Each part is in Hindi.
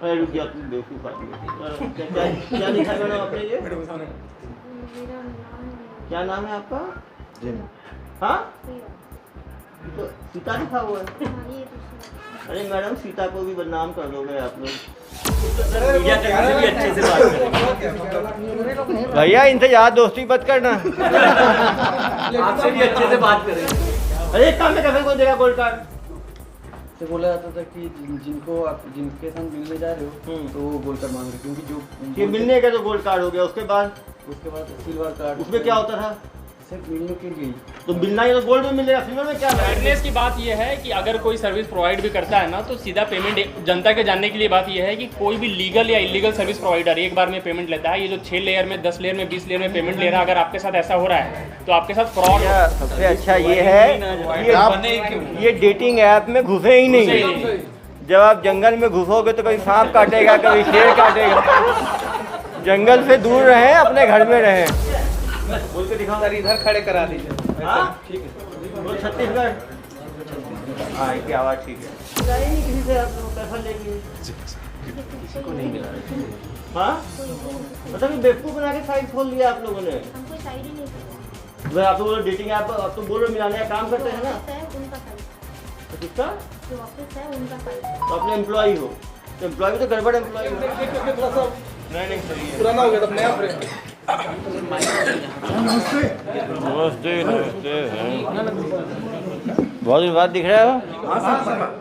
अरे रुक जा, तू बेवकूफ़ आदमी है। क्या लिखा है मैडम आपने ये? क्या नाम है आपका? हाँ, तो सीता लिखा हुआ है। अरे मैडम, सीता को भी बदनाम कर दोगे आप लोग। मीडिया से भी अच्छे से बात करें भैया, इनसे यार दोस्ती मत करना। आपसे भी अच्छे से बात करें। अरे एक काम में कैसे को देगा गोल्ड कार्ड? से बोला जाता था कि जिनको आप जिनके साथ मिलने जा रहे हो तो वो गोल्ड कार्ड मांग रहे, क्योंकि जो ये मिलने का तो गोल्ड कार्ड हो गया, उसके बाद सिल्वर कार्ड, उसमें क्या होता था? सिर्फ मिलने के लिए। तो मिलना ही तो गोल्ड में मिलेगा, सिल्वर में क्या है? फेयरनेस की बात यह है कि अगर कोई सर्विस प्रोवाइड भी करता है ना, तो सीधा पेमेंट जनता के जानने के लिए बात यह है कि कोई भी लीगल या इलीगल सर्विस प्रोवाइडर एक बार में पेमेंट लेता है। ये जो 6 लेयर में, 10 लेयर में, 20 लेयर में पेमेंट ले रहा है, अगर आपके साथ ऐसा हो रहा है तो आपके साथ फ्रॉड। सबसे अच्छा ये है, ये डेटिंग ऐप में घुसे ही नहीं। जब आप जंगल में घुसोगे तो कभी सांप काटेगा, कभी शेर काटेगा। जंगल से दूर रहें, अपने घर में रहें। बोल के दिखाओ सर, इधर खड़े करा दीजिए। हाँ ठीक है, बोल छत्तीसगढ़। हाँ, इसकी आवाज़ ठीक है। नहीं किसी से आप लोग पैसा लेंगे, किसी को नहीं मिला। हाँ, मतलब बेवकूफ़ बना के साइट खोल दिया आप लोगों ने। हमको साइड ही नहीं पता। भाई आप तो बोलो डेटिंग ऐप, आप तो बोलो मिलाने का काम करते हैं ना। तो किसका? जो ऑफिस है उनका साइड। तो अपने एम्प्लॉई हो, तो एम्प्लॉय भी तो गड़बड़ एम्प्लॉय हो। नहीं सही है, पुराना हो गया, तब नया फ्रेम। नमस्ते नमस्ते। बहुत दिन बाद दिख रहा है।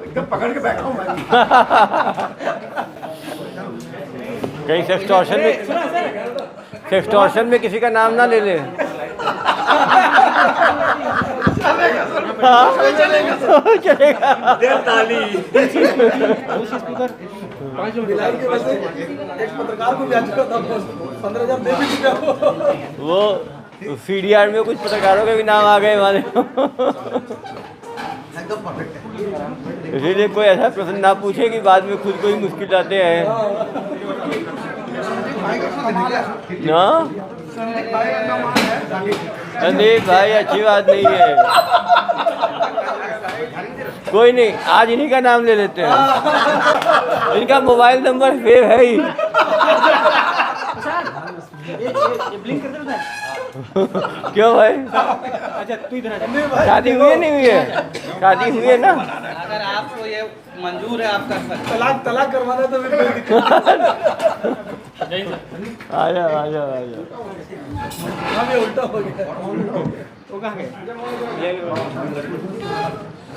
एकदम पकड़ के बैठा हूँ। कहीं सेक्सटॉर्शन में किसी का नाम ना ले ले। चलेगा। एक पत्रकार को भी आज 15,000 दे भी दिया। वो CDR में कुछ पत्रकारों के भी नाम आ गए हमारे। इसीलिए कोई ऐसा प्रश्न ना पूछे कि बाद में खुद को ही मुश्किल आते हैं ना। संदीप भाई अच्छी बात नहीं है। कोई नहीं, आज इन्हीं का नाम ले लेते हैं। इनका मोबाइल नंबर सेव है ही। क्यों भाई? अच्छा तू इधर शादी हुई है, नहीं हुई है? शादी हुई है ना? अगर आपको ये मंजूर है आपका तलाक करवाना तो फिर कोई दिक्कत आ जाओ आ जाओ आ जाओ। नहीं। उल्टा हो गया। वो कहाँ गए?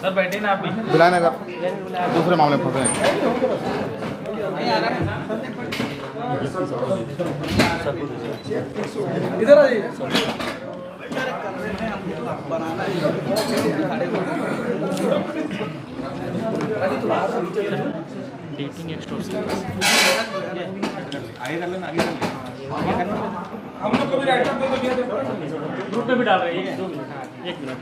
सर बैठे ना आप भी। बुलाना अगर दूसरे मामले में फंसे हैं। इधर आइए। Dating extortion. आगे कर लेना, आगे कर लेना। हम लोग कभी राइटर पे तो दिया थे। ग्रुप में भी डाल रहे हैं। 2 मिनट, 1 मिनट।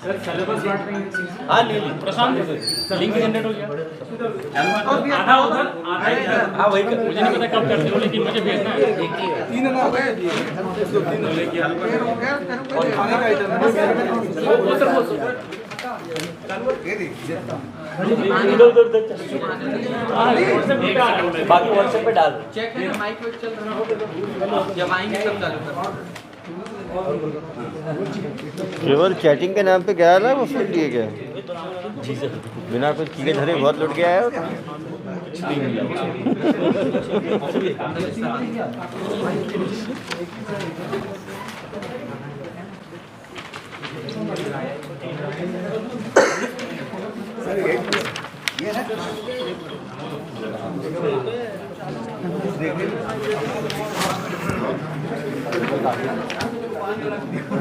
सर सिलेबस बांट रहे हैं। हाँ ले ली प्रशांत, लिंक जनरेट हो गया। आधा उधर आधा इधर। हाँ वही कर, मुझे नहीं पता कब करते हो, लेकिन मुझे भेजना है। 3 ना हो गए। 2-3 लेके और खाने का आइटम है। वो सर बाकी व्हाट्सएप पे डाल। चेक है माइक पे चल रहा है। जब आएंगे तब चालू कर। केवल चैटिंग के नाम पे गया ना, वो सुन लिए गया। जी सर, बिना कुछ किए धरे बहुत लुट गया है।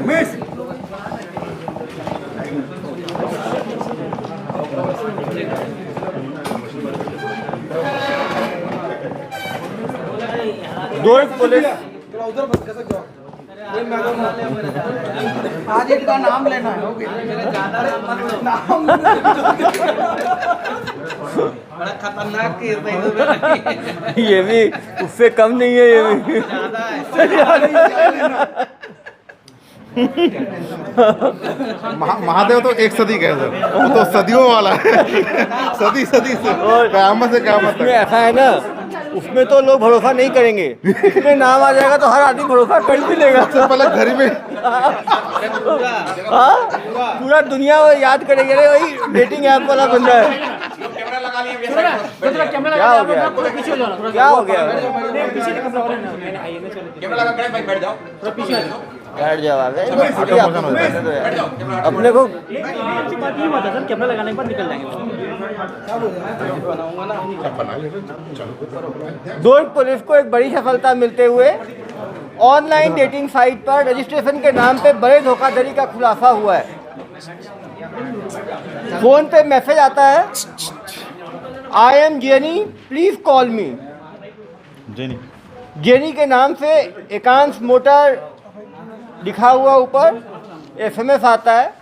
मिस दो पुलिस उधर बस कैसे जाओ। आज एक का नाम लेना है। नाम बड़ा खतरनाक केस है। ये भी उससे कम नहीं है, ये भी ज्यादा है। महादेव तो एक सदी का है सर, वो तो सदियों वाला है। सदी सदी से क़यामत से क़यामत उसमें तक। ऐसा है ना, उसमें तो लोग भरोसा नहीं करेंगे, इसमें नाम आ जाएगा तो हर आदमी भरोसा कर भी लेगा। सबसे पहले घर में हाँ, पूरा दुनिया वो याद करेंगे, अरे वही डेटिंग ऐप वाला बंदा है। क्या हो गया, क्या हो गया? बैठ जाओ, अपने को कैमरा लगाने के बाद निकल जाएंगे। दुर्ग पुलिस को एक बड़ी सफलता मिलते हुए ऑनलाइन डेटिंग साइट पर रजिस्ट्रेशन के नाम पे बड़े धोखाधड़ी का खुलासा हुआ है। फोन पे मैसेज आता है, आई am jenny, please call me. Jenny के नाम से एकांश मोटर लिखा हुआ ऊपर SMS आता है,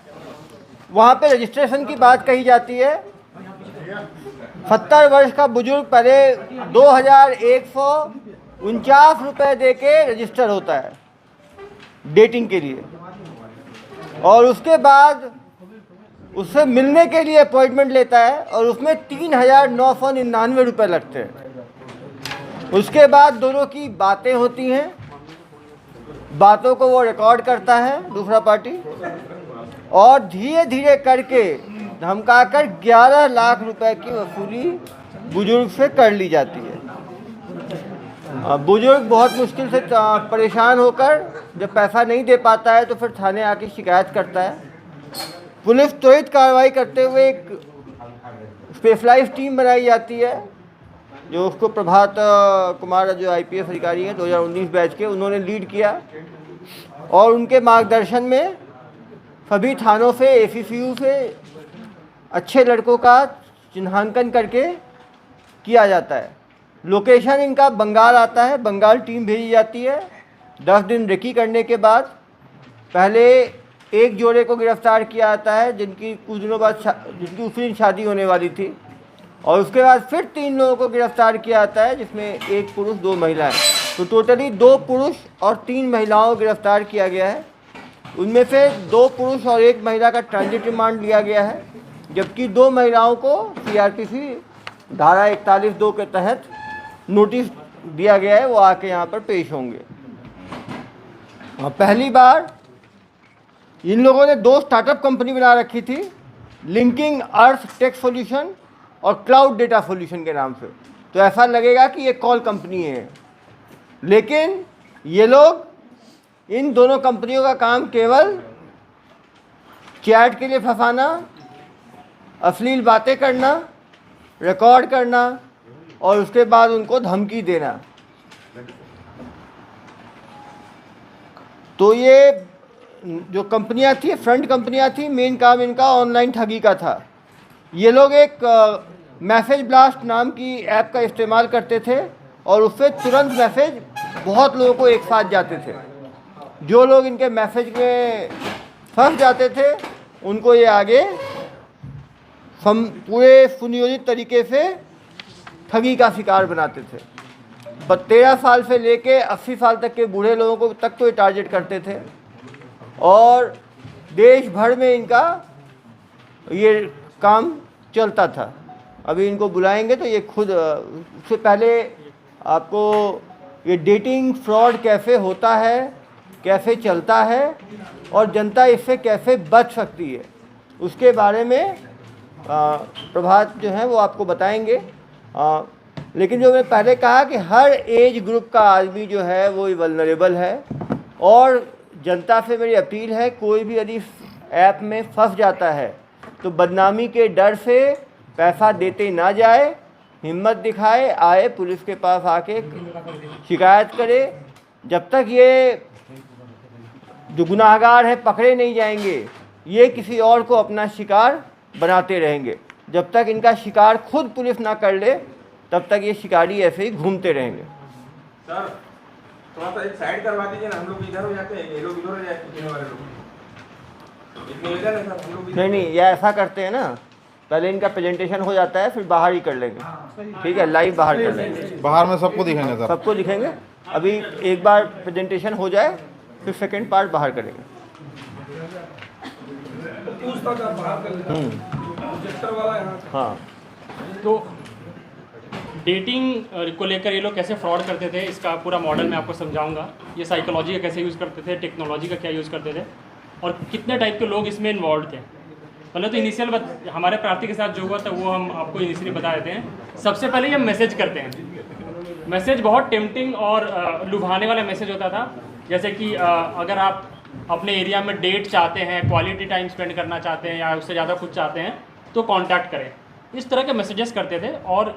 वहाँ पे रजिस्ट्रेशन की बात कही जाती है। 70 वर्ष का बुजुर्ग पहले 2149 रुपये दे के रजिस्टर होता है डेटिंग के लिए, और उसके बाद उससे मिलने के लिए अपॉइंटमेंट लेता है और उसमें 3999 रुपये लगते हैं। उसके बाद दोनों की बातें होती हैं, बातों को वो रिकॉर्ड करता है दूसरा पार्टी, और धीरे धीरे करके धमकाकर 11 लाख रुपए की वसूली बुजुर्ग से कर ली जाती है। बुजुर्ग बहुत मुश्किल से परेशान होकर जब पैसा नहीं दे पाता है तो फिर थाने आके शिकायत करता है। पुलिस त्वरित कार्रवाई करते हुए एक स्पेशलाइज्ड टीम बनाई जाती है, जो उसको प्रभात कुमार जो IPS अधिकारी हैं 2019 बैच के, उन्होंने लीड किया, और उनके मार्गदर्शन में सभी थानों से ACCU से अच्छे लड़कों का चिन्हांकन करके किया जाता है। लोकेशन इनका बंगाल आता है, बंगाल टीम भेजी जाती है। 10 दिन रेकी करने के बाद पहले एक जोड़े को गिरफ्तार किया जाता है, जिनकी कुछ दिनों बाद जिनकी उसी दिन शादी होने वाली थी, और उसके बाद फिर 3 लोगों को गिरफ्तार किया जाता है, जिसमें एक पुरुष 2 महिलाएं। तो टोटली 2 पुरुष और 3 महिलाओं को गिरफ्तार किया गया है। उनमें से 2 पुरुष और 1 महिला का ट्रांजिट रिमांड लिया गया है, जबकि 2 महिलाओं को CRPC धारा 41(2) के तहत नोटिस दिया गया है, वो आके यहाँ पर पेश होंगे। और पहली बार इन लोगों ने 2 स्टार्टअप कंपनी बना रखी थी, लिंकिंग अर्थ टेक सॉल्यूशन और क्लाउड डेटा सॉल्यूशन के नाम से। तो ऐसा लगेगा कि ये कॉल कंपनी है, लेकिन ये लोग इन दोनों कंपनियों का काम केवल चैट के लिए फंसाना, अश्लील बातें करना, रिकॉर्ड करना और उसके बाद उनको धमकी देना। तो ये जो कंपनियां थी, फ्रंट कंपनियां थी, मेन काम इनका ऑनलाइन ठगी का था। ये लोग एक मैसेज ब्लास्ट नाम की ऐप का इस्तेमाल करते थे और उससे तुरंत मैसेज बहुत लोगों को एक साथ जाते थे। जो लोग इनके मैसेज में फंस जाते थे उनको ये आगे पूरे सुनियोजित तरीके से ठगी का शिकार बनाते थे। 13 साल से लेके 80 साल तक के बूढ़े लोगों को तक तो ये टारगेट करते थे, और देश भर में इनका ये काम चलता था। अभी इनको बुलाएंगे तो ये खुद, उससे पहले आपको ये डेटिंग फ्रॉड कैसे होता है, कैसे चलता है और जनता इससे कैसे बच सकती है, उसके बारे में प्रभात जो है वो आपको बताएंगे। लेकिन जो मैंने पहले कहा कि हर एज ग्रुप का आदमी जो है वो वल्नरेबल है, और जनता से मेरी अपील है, कोई भी यदि ऐप में फंस जाता है तो बदनामी के डर से पैसा देते ना जाए, हिम्मत दिखाए, आए पुलिस के पास आके शिकायत करे। जब तक ये जो गुनाहगार है पकड़े नहीं जाएंगे, ये किसी और को अपना शिकार बनाते रहेंगे। जब तक इनका शिकार खुद पुलिस ना कर ले तब तक ये शिकारी ऐसे ही घूमते रहेंगे। सर थोड़ा सा एक साइड करवा दीजिए ना, हम लोग इधर हो जाते हैं, ये लोग इधर हो जाते हैं, पीछे वाले लोग इतने हो जाए ना सर, हम लोग नहीं, ये ऐसा करते हैं ना, पहले इनका प्रेजेंटेशन हो जाता है, फिर बाहर ही कर लेंगे। ठीक है, लाइव बाहर कर लेंगे, बाहर में सबको दिखाएंगे सर, सबको दिखेंगे। अभी एक बार प्रेजेंटेशन हो जाए फिर सेकंड पार्ट बाहर करेंगे। पूछताछ आप बाहर कर लेते प्रोजेक्टर वाला यहाँ से। हाँ, तो डेटिंग को लेकर ये लोग कैसे फ्रॉड करते थे इसका पूरा मॉडल मैं आपको समझाऊंगा। ये साइकोलॉजी का कैसे यूज़ करते थे, टेक्नोलॉजी का क्या यूज़ करते थे और कितने टाइप के लोग इसमें इन्वॉल्व थे। पहले तो इनिशियल हमारे प्रार्थी के साथ जो हुआ था वो हम आपको इनिशियली बता देते हैं। सबसे पहले ये मैसेज करते हैं। मैसेज बहुत टेम्पटिंग और लुभाने वाला मैसेज होता था, जैसे कि अगर आप अपने एरिया में डेट चाहते हैं, क्वालिटी टाइम स्पेंड करना चाहते हैं या उससे ज़्यादा कुछ चाहते हैं तो कांटेक्ट करें। इस तरह के मैसेजेस करते थे और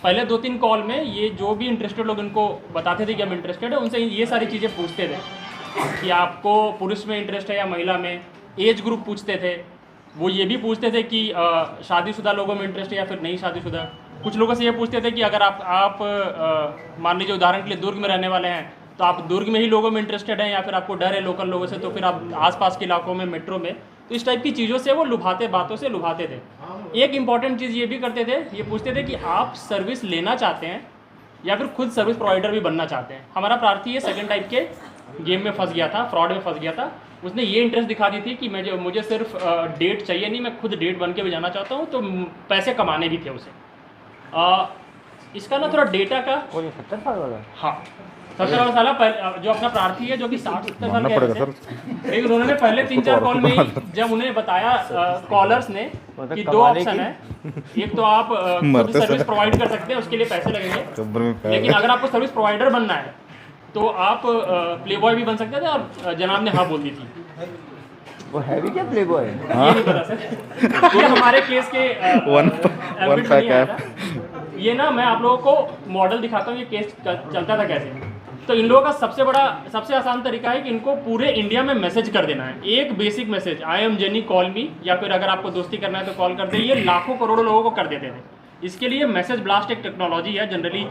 पहले 2-3 कॉल में ये जो भी इंटरेस्टेड लोग इनको बताते थे कि हम इंटरेस्टेड है, उनसे ये सारी चीज़ें पूछते थे कि आपको पुरुष में इंटरेस्ट है या महिला में। एज ग्रुप पूछते थे। वो ये भी पूछते थे कि शादीशुदा लोगों में इंटरेस्ट है या फिर नहीं शादीशुदा। कुछ लोगों से ये पूछते थे कि अगर आप मान लीजिए उदाहरण के लिए दुर्ग में रहने वाले हैं तो आप दुर्ग में ही लोगों में इंटरेस्टेड हैं या फिर आपको डर है लोकल लोगों से तो फिर आप आसपास के इलाकों में, मेट्रो में। तो इस टाइप की चीज़ों से वो बातों से लुभाते थे। एक इंपॉर्टेंट चीज़ ये भी करते थे, ये पूछते थे कि आप सर्विस लेना चाहते हैं या फिर खुद सर्विस प्रोवाइडर भी बनना चाहते हैं। हमारा प्रार्थी ये सेकंड टाइप के गेम में फंस गया था, फ्रॉड में फंस गया था। उसने ये इंटरेस्ट दिखा दी थी कि मुझे सिर्फ डेट चाहिए नहीं, मैं खुद डेट बन के भी जाना चाहता हूँ, तो पैसे कमाने भी थे उसे। इसका ना थोड़ा डेटा का 70 साल वाला। हाँ, 70 साल जो अपना प्रार्थी है जो कि 60-70 साल के हैं, लेकिन उन्होंने पहले 3-4 कॉल में ही जब उन्हें बताया कॉलर्स ने कि 2 ऑप्शन है, एक तो आप खुद सर्विस प्रोवाइड कर सकते हैं, उसके लिए पैसे लगेंगे, लेकिन अगर आपको सर्विस प्रोवाइडर बनना है तो आप प्ले बॉय भी बन सकते थे। और जनाब ने हाँ बोल दी थी। वो है भी क्या प्ले बॉय? ये नहीं पता सर, ये हमारे केस के वन पैक ऐप। ये ना मैं आप लोगों को मॉडल दिखाता हूँ ये केस चलता था कैसे। तो इन लोगों का सबसे आसान तरीका है कि इनको पूरे इंडिया में मैसेज कर देना है। एक basic message, I am jenny call मी, या फिर अगर आपको दोस्ती करना है तो कॉल कर दे। ये लाखों करोड़ों लोगों को कर देते थे। इसके लिए मैसेज ब्लास्ट एक टेक्नोलॉजी है, जनरली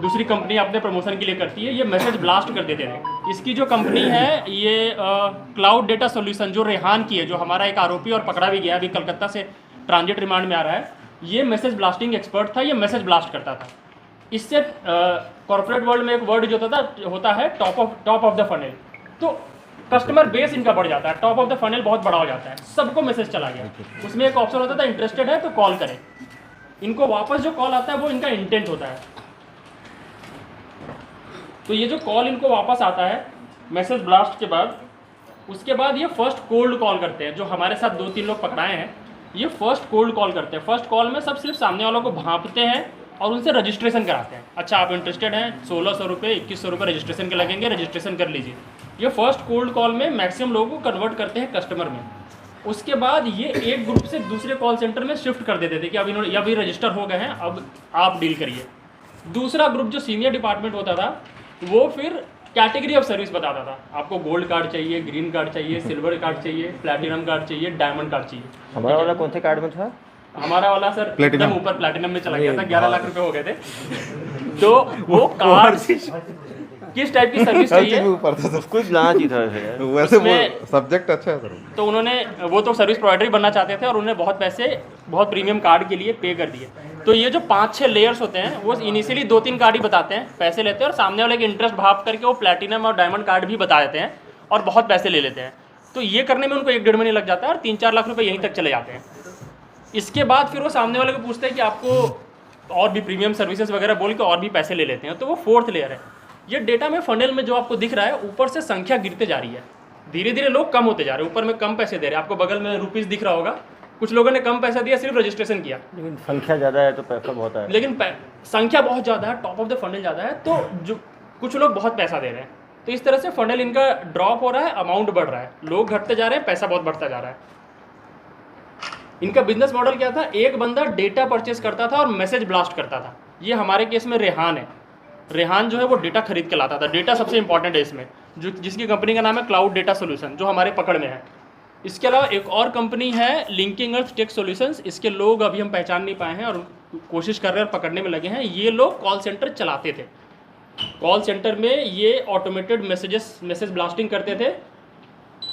दूसरी कंपनी अपने प्रमोशन के लिए करती है। ये मैसेज ब्लास्ट कर देते थे। इसकी जो कंपनी है ये क्लाउड डेटा सोल्यूशन जो रेहान की है, जो हमारा एक आरोपी और पकड़ा भी गया, अभी कलकत्ता से ट्रांजिट रिमांड में आ रहा है। ये मैसेज ब्लास्टिंग एक्सपर्ट था, ये मैसेज ब्लास्ट करता था। इससे कॉर्पोरेट वर्ल्ड में एक वर्ड जो होता है टॉप ऑफ द फनल, तो कस्टमर बेस इनका बढ़ जाता है, टॉप ऑफ द फनल बहुत बड़ा हो जाता है, सबको मैसेज चला गया। उसमें एक ऑप्शन होता था इंटरेस्टेड है तो कॉल करें। इनको वापस जो कॉल आता है वो इनका इंटेंट होता है। तो ये जो कॉल इनको वापस आता है मैसेज ब्लास्ट के बाद, उसके बाद ये फर्स्ट कोल्ड कॉल करते हैं। जो हमारे साथ 2-3 लोग पकड़ाए हैं, ये फर्स्ट कोल्ड कॉल करते हैं। फर्स्ट कॉल में सब सिर्फ सामने वालों को भांपते हैं और उनसे रजिस्ट्रेशन कराते हैं। अच्छा आप इंटरेस्टेड हैं, 1600 रुपये 2100 रुपये रजिस्ट्रेशन के लगेंगे, रजिस्ट्रेशन कर लीजिए। ये फर्स्ट कोल्ड कॉल में मैक्सिमम लोगों को कन्वर्ट करते हैं कस्टमर में। उसके बाद ये एक ग्रुप से दूसरे कॉल सेंटर में शिफ्ट कर देते थे कि अब इन्होंने अभी रजिस्टर हो गए हैं, अब आप डील करिए। दूसरा ग्रुप जो सीनियर डिपार्टमेंट होता था वो फिर कैटेगरी ऑफ सर्विस बताता था। आपको गोल्ड कार्ड चाहिए, ग्रीन कार्ड चाहिए, सिल्वर कार्ड चाहिए, प्लैटिनम कार्ड चाहिए, डायमंड कार्ड चाहिए। हमारा वाला कौन से कार्ड में था? हमारा वाला सर Platinum। एकदम ऊपर प्लैटिनम में चला गया था, 11 लाख रुपए हो गए थे। तो वो कार्ड किस टाइप की सर्विस चाहिए ऊपर था सर। कुछ लाना चाहिए था वैसे। वैसे वो उसमें- सब्जेक्ट अच्छा है सर। तो वो तो सर्विस प्रोवाइडर ही बनना चाहते थे और उन्हें बहुत प्रीमियम कार्ड के लिए पे कर दिए। तो ये जो 5-6 लेयर्स होते हैं वो इनिशियली 2-3 कार्ड ही बताते हैं, पैसे लेते हैं और सामने वाले के इंटरेस्ट भाप करके वो प्लैटिनम और डायमंड कार्ड भी बता देते हैं और बहुत पैसे ले लेते हैं। तो ये करने में उनको 1-1.5 महीने लग जाता है और 3-4 लाख रुपए यहीं तक चले जाते हैं। इसके बाद फिर वो सामने वाले को पूछते हैं कि आपको और भी प्रीमियम सर्विसेज वगैरह बोल के और भी पैसे ले लेते हैं। तो वो 4th लेयर है। ये डेटा में फनल में जो आपको दिख रहा है ऊपर से संख्या गिरते जा रही है, धीरे धीरे लोग कम होते जा रहे हैं, ऊपर में कम पैसे दे रहे हैं। आपको बगल में रुपीस दिख रहा होगा, कुछ लोगों ने कम पैसा दिया, सिर्फ रजिस्ट्रेशन किया, लेकिन संख्या ज़्यादा है तो पैसा बहुत है। लेकिन संख्या बहुत ज़्यादा है, टॉप ऑफ द फनल ज़्यादा है, तो जो कुछ लोग बहुत पैसा दे रहे हैं। तो इस तरह से फनल इनका ड्रॉप हो रहा है, अमाउंट बढ़ रहा है, लोग घटते जा रहे हैं, पैसा बहुत बढ़ता जा रहा है। इनका बिजनेस मॉडल क्या था? एक बंदा डेटा परचेस करता था और मैसेज ब्लास्ट करता था। ये हमारे केस में रेहान है। रेहान जो है वो डेटा खरीद के लाता था। डेटा सबसे इंपॉर्टेंट है इसमें, जिसकी कंपनी का नाम है क्लाउड डेटा सोल्यूशन, जो हमारे पकड़ में है। इसके अलावा एक और कंपनी है लिंकिंग अर्थ टेक सॉल्यूशंस। इसके लोग अभी हम पहचान नहीं पाए हैं और कोशिश कर रहे हैं और पकड़ने में लगे हैं। ये लोग कॉल सेंटर चलाते थे। कॉल सेंटर में ये ऑटोमेटेड मैसेज ब्लास्टिंग करते थे।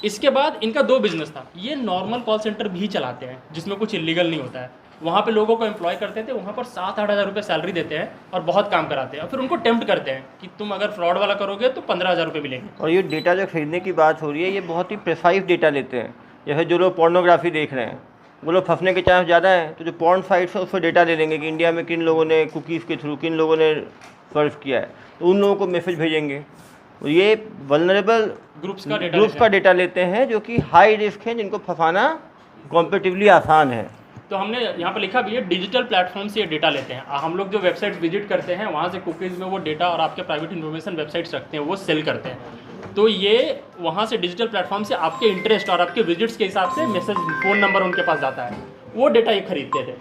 इसके बाद इनका 2 बिजनेस था। ये नॉर्मल कॉल सेंटर भी चलाते हैं जिसमें कुछ इलीगल नहीं होता है। वहाँ पे लोगों को एम्प्लॉय करते थे, वहाँ पर 7-8 हज़ार रुपये सैलरी देते हैं और बहुत काम कराते हैं और फिर उनको टेम्प्ट करते हैं कि तुम अगर फ्रॉड वाला करोगे तो 15,000 रुपये मिलेंगे। और ये डेटा जो खरीदने की बात हो रही है, ये बहुत ही प्रिसाइज डेटा लेते हैं। जैसे जो लोग पोर्नोग्राफी देख रहे हैं वो लोग फंसने के चांस ज़्यादा हैं, तो जो पोर्न साइट्स है उससे डेटा ले लेंगे कि इंडिया में किन लोगों ने कुकीज़ के थ्रू किन लोगों ने सर्च किया है, तो उन लोगों को मैसेज भेजेंगे। ये वल्नरेबल ग्रुप्स का डेटा लेते हैं जो कि हाई रिस्क हैं, जिनको फंसाना कॉम्पिटिटिवली आसान है। तो हमने यहाँ पर लिखा भी है डिजिटल प्लेटफॉर्म से ये डेटा लेते हैं। हम लोग जो वेबसाइट विजिट करते हैं वहाँ से कुकीज़ में वो डेटा और आपके प्राइवेट इन्फॉर्मेशन वेबसाइट्स रखते हैं, वो सेल करते हैं। तो ये वहाँ से डिजिटल प्लेटफॉर्म से आपके इंटरेस्ट और आपके विजिट्स के हिसाब से मैसेज, फ़ोन नंबर उनके पास जाता है, वो डेटा ये खरीदते थे।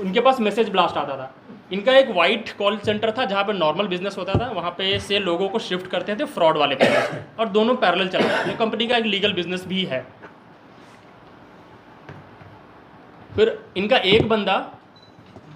उनके पास मैसेज ब्लास्ट आता था। इनका एक वाइट कॉल सेंटर था जहाँ पे नॉर्मल बिजनेस होता था, वहाँ पे से लोगों को शिफ्ट करते थे फ्रॉड वाले बिजनेस में, और दोनों पैरेलल चल रहे थे। कंपनी का एक लीगल बिजनेस भी है। फिर इनका एक बंदा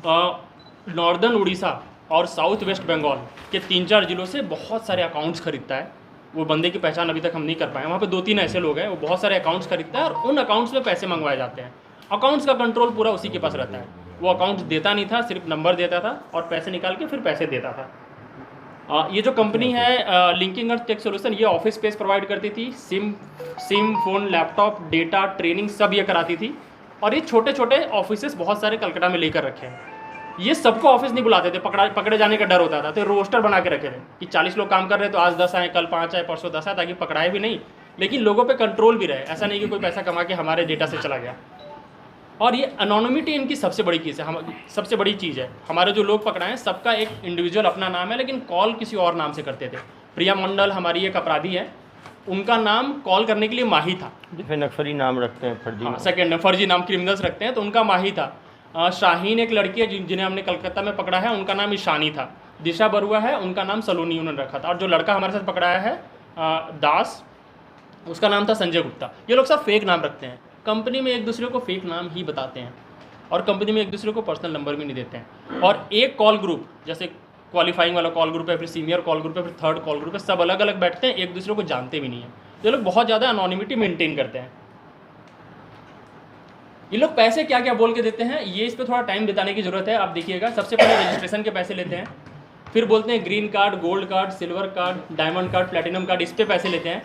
नॉर्दर्न उड़ीसा और साउथ वेस्ट बंगाल के 3-4 जिलों से बहुत सारे अकाउंट्स खरीदता है। वो बंदे की पहचान अभी तक हम नहीं कर पाए। वहाँ पे 2-3 ऐसे लोग हैं, वो बहुत सारे अकाउंट्स खरीदता है और उन अकाउंट्स में पैसे मंगवाए जाते हैं। अकाउंट्स का कंट्रोल पूरा उसी के पास रहता है। वो अकाउंट्स देता नहीं था, सिर्फ नंबर देता था और पैसे निकाल के फिर पैसे देता था। ये जो कंपनी है लिंकिंग अर्थ टेक सोल्यूशन, ये ऑफिस स्पेस प्रोवाइड करती थी, SIM phone, laptop, data, training सब ये कराती थी। और ये छोटे छोटे ऑफिसेस बहुत सारे कलकत्ता में लेकर रखे हैं। ये सबको ऑफिस नहीं बुलाते थे, पकड़े जाने का डर होता था, तो रोस्टर बना के रखे थे कि 40 लोग काम कर रहे हैं तो आज 10 आए, कल 5 आए, परसों 10 आए, ताकि पकड़ाए भी नहीं लेकिन लोगों पे कंट्रोल भी रहे। ऐसा नहीं कि कोई पैसा कमा के हमारे डेटा से चला गया। और ये अनोनिमिटी इनकी सबसे बड़ी चीज़ है, सबसे बड़ी चीज़ है। हमारे जो लोग पकड़ाए हैं सबका एक इंडिविजुअल अपना नाम है, लेकिन कॉल किसी और नाम से करते थे। प्रिया मंडल हमारी एक अपराधी है, उनका नाम कॉल करने के लिए माही था। जैसे नक्सली नाम रखते हैं, फर्जी, हाँ, सेकेंड फर्जी नाम क्रिमिनल्स रखते हैं, तो उनका माही था। शाहीन एक लड़की है जिन्हें हमने कलकत्ता में पकड़ा है, उनका नाम ईशानी था। दिशा बरुआ है, उनका नाम सलोनी उन्होंने रखा था। और जो लड़का हमारे साथ पकड़ाया है दास, उसका नाम था संजय गुप्ता। ये लोग सब फेक नाम रखते हैं। कंपनी में एक दूसरे को फेक नाम ही बताते हैं और कंपनी में एक दूसरे को पर्सनल नंबर भी नहीं देते हैं। और एक कॉल ग्रुप, जैसे क्वालिफाइंग वाला कॉल ग्रुप है, फिर सीनियर कॉल ग्रुप है, फिर थर्ड कॉल ग्रुप है, सब अलग अलग बैठते हैं, एक दूसरे को जानते भी नहीं है। ये लोग बहुत ज़्यादा अनोनिमिटी मेंटेन करते हैं। ये लोग पैसे क्या क्या बोल के देते हैं, ये इस पर थोड़ा टाइम बिताने की जरूरत है। आप देखिएगा, सबसे पहले रजिस्ट्रेशन के पैसे लेते हैं, फिर बोलते हैं green card, gold card, silver card, diamond card, platinum card, इस पे पैसे लेते हैं।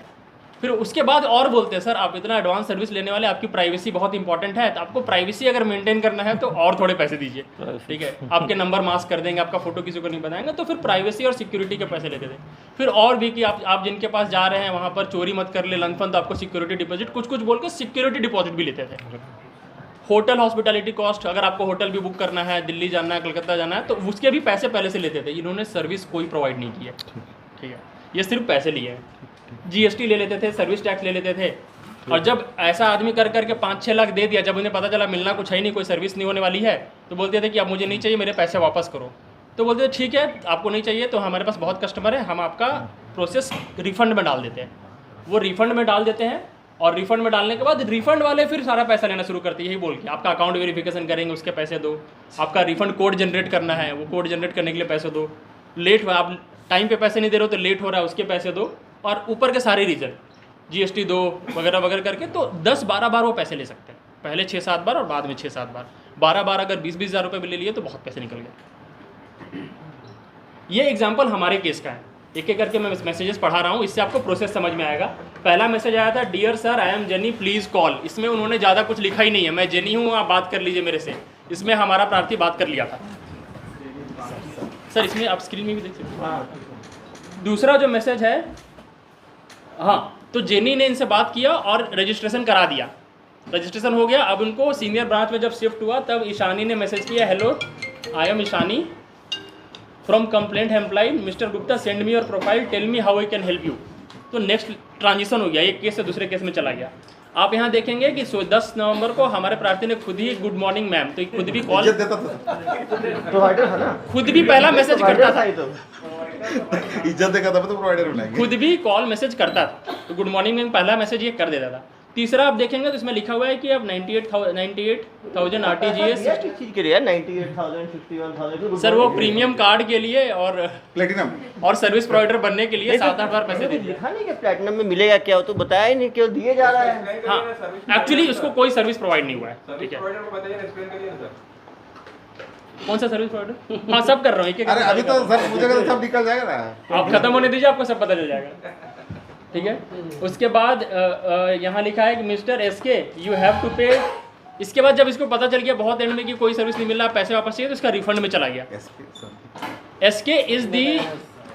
फिर उसके बाद और बोलते हैं सर आप इतना एडवांस सर्विस लेने वाले, आपकी प्राइवेसी बहुत इंपॉर्टेंट है, तो आपको प्राइवेसी अगर मेंटेन करना है तो और थोड़े पैसे दीजिए, ठीक है। आपके नंबर मास्क कर देंगे, आपका फोटो किसी को नहीं बताएंगे, तो फिर प्राइवेसी और सिक्योरिटी के पैसे लेते थे। फिर और भी कि आप जिनके पास जा रहे हैं वहाँ पर चोरी मत कर ले लंफन, तो आपको सिक्योरिटी डिपॉजिट कुछ बोल के सिक्योरिटी डिपॉजिट भी लेते थे। होटल हॉस्पिटैलिटी कॉस्ट, अगर आपको होटल भी बुक करना है, दिल्ली जाना है, कलकत्ता जाना है, तो उसके भी पैसे पहले से लेते थे। इन्होंने सर्विस कोई प्रोवाइड नहीं की है, ठीक है, ये सिर्फ पैसे लिए हैं। जीएसटी ले लेते थे, सर्विस टैक्स ले लेते थे। और जब ऐसा आदमी कर करके 5-6 लाख दे दिया, जब उन्हें पता चला मिलना कुछ है ही नहीं, कोई सर्विस नहीं होने वाली है, तो बोलते थे कि अब मुझे नहीं चाहिए, मेरे पैसे वापस करो। तो बोलते थे ठीक है, आपको नहीं चाहिए तो हमारे पास बहुत कस्टमर है, हम आपका प्रोसेस रिफंड में डाल देते हैं। वो रिफंड में डाल देते हैं और रिफंड में डालने के बाद रिफंड वाले फिर सारा पैसा लेना शुरू करते हैं, यही बोल के आपका अकाउंट वेरिफिकेशन करेंगे, उसके पैसे दो, आपका रिफंड कोड जनरेट करना है, वो कोड जनरेट करने के लिए पैसे दो, लेट हुआ, आप टाइम पे पैसे नहीं दे रहे हो तो लेट हो रहा है, उसके पैसे दो, और ऊपर के सारे रीजन जीएसटी दो वगैरह वगैरह करके, तो 10-12 बार वो पैसे ले सकते हैं। पहले 6-7 बार और बाद में 6-7 बार, 12 बार अगर 20-20 हज़ार रुपये भी ले लिए तो बहुत पैसे निकल गए। ये एग्जाम्पल हमारे केस का है, एक एक करके मैं मैसेजेस पढ़ा रहा हूँ, इससे आपको प्रोसेस समझ में आएगा। पहला मैसेज आया था, dear sir I am Jenny please call. इसमें उन्होंने ज़्यादा कुछ लिखा ही नहीं है, मैं जेनी हूँ आप बात कर लीजिए मेरे से। इसमें हमारा प्रार्थी बात कर लिया था सर, इसमें आप स्क्रीन में भी देख सकते हैं। दूसरा जो मैसेज है, हाँ, तो जेनी ने इनसे बात किया और रजिस्ट्रेशन करा दिया, रजिस्ट्रेशन हो गया। अब उनको सीनियर ब्रांच में जब शिफ्ट हुआ तब ईशानी ने मैसेज किया, hello I am Ishani from complaint employ mister Gupta, send me your profile, tell me how I can help you. तो नेक्स्ट ट्रांजिशन हो गया, एक केस से दूसरे केस में चला गया। आप यहाँ देखेंगे कि 10 नवंबर को हमारे प्रार्थी ने खुद ही गुड मॉर्निंग मैम, तो खुद भी कॉल प्रोवाइडर था ना, खुद भी पहला मैसेज करता था, इज्जत देगा तब तो प्रोवाइडर बनाएंगे, खुद भी कॉल मैसेज करता था, तो गुड मॉर्निंग मैम पहला मैसेज ये कर देता था। तीसरा आप देखेंगे तो इसमें लिखा हुआ है कि अब 98,000 आरटीजीएस चीज के लिए 98,000 61,000 सर, वो प्रीमियम कार्ड के लिए और प्लेटिनम और सर्विस प्रोवाइडर बनने के लिए 7-8 बार पैसे दे दिए। लिखा नहीं कि प्लैटिनम में मिलेगा क्या, वो तो बताया ही नहीं, केवल दिए जा रहा है। हाँ, एक्चुअली उसको कोई सर्विस प्रोवाइड नहीं हुआ है, ठीक है। प्रोवाइडर को बताइए, एक्सप्लेन करिए ना सर। कौन सा सर्विस प्रोवाइडर? हाँ, सब कर रहा हूँ, एक एक अरे अभी तो सर मुझे सब निकल जाएगा ना, आप खत्म होने दीजिए, आपको सब पता चल जाएगा। ठीक है। उसके बाद यहाँ लिखा है कि mister SK you have to pay. इसके बाद जब इसको पता चल गया बहुत एंड में कि कोई सर्विस नहीं मिल रहा, पैसे वापस चाहिए, तो इसका रिफंड में चला गया। एसके इज़ दी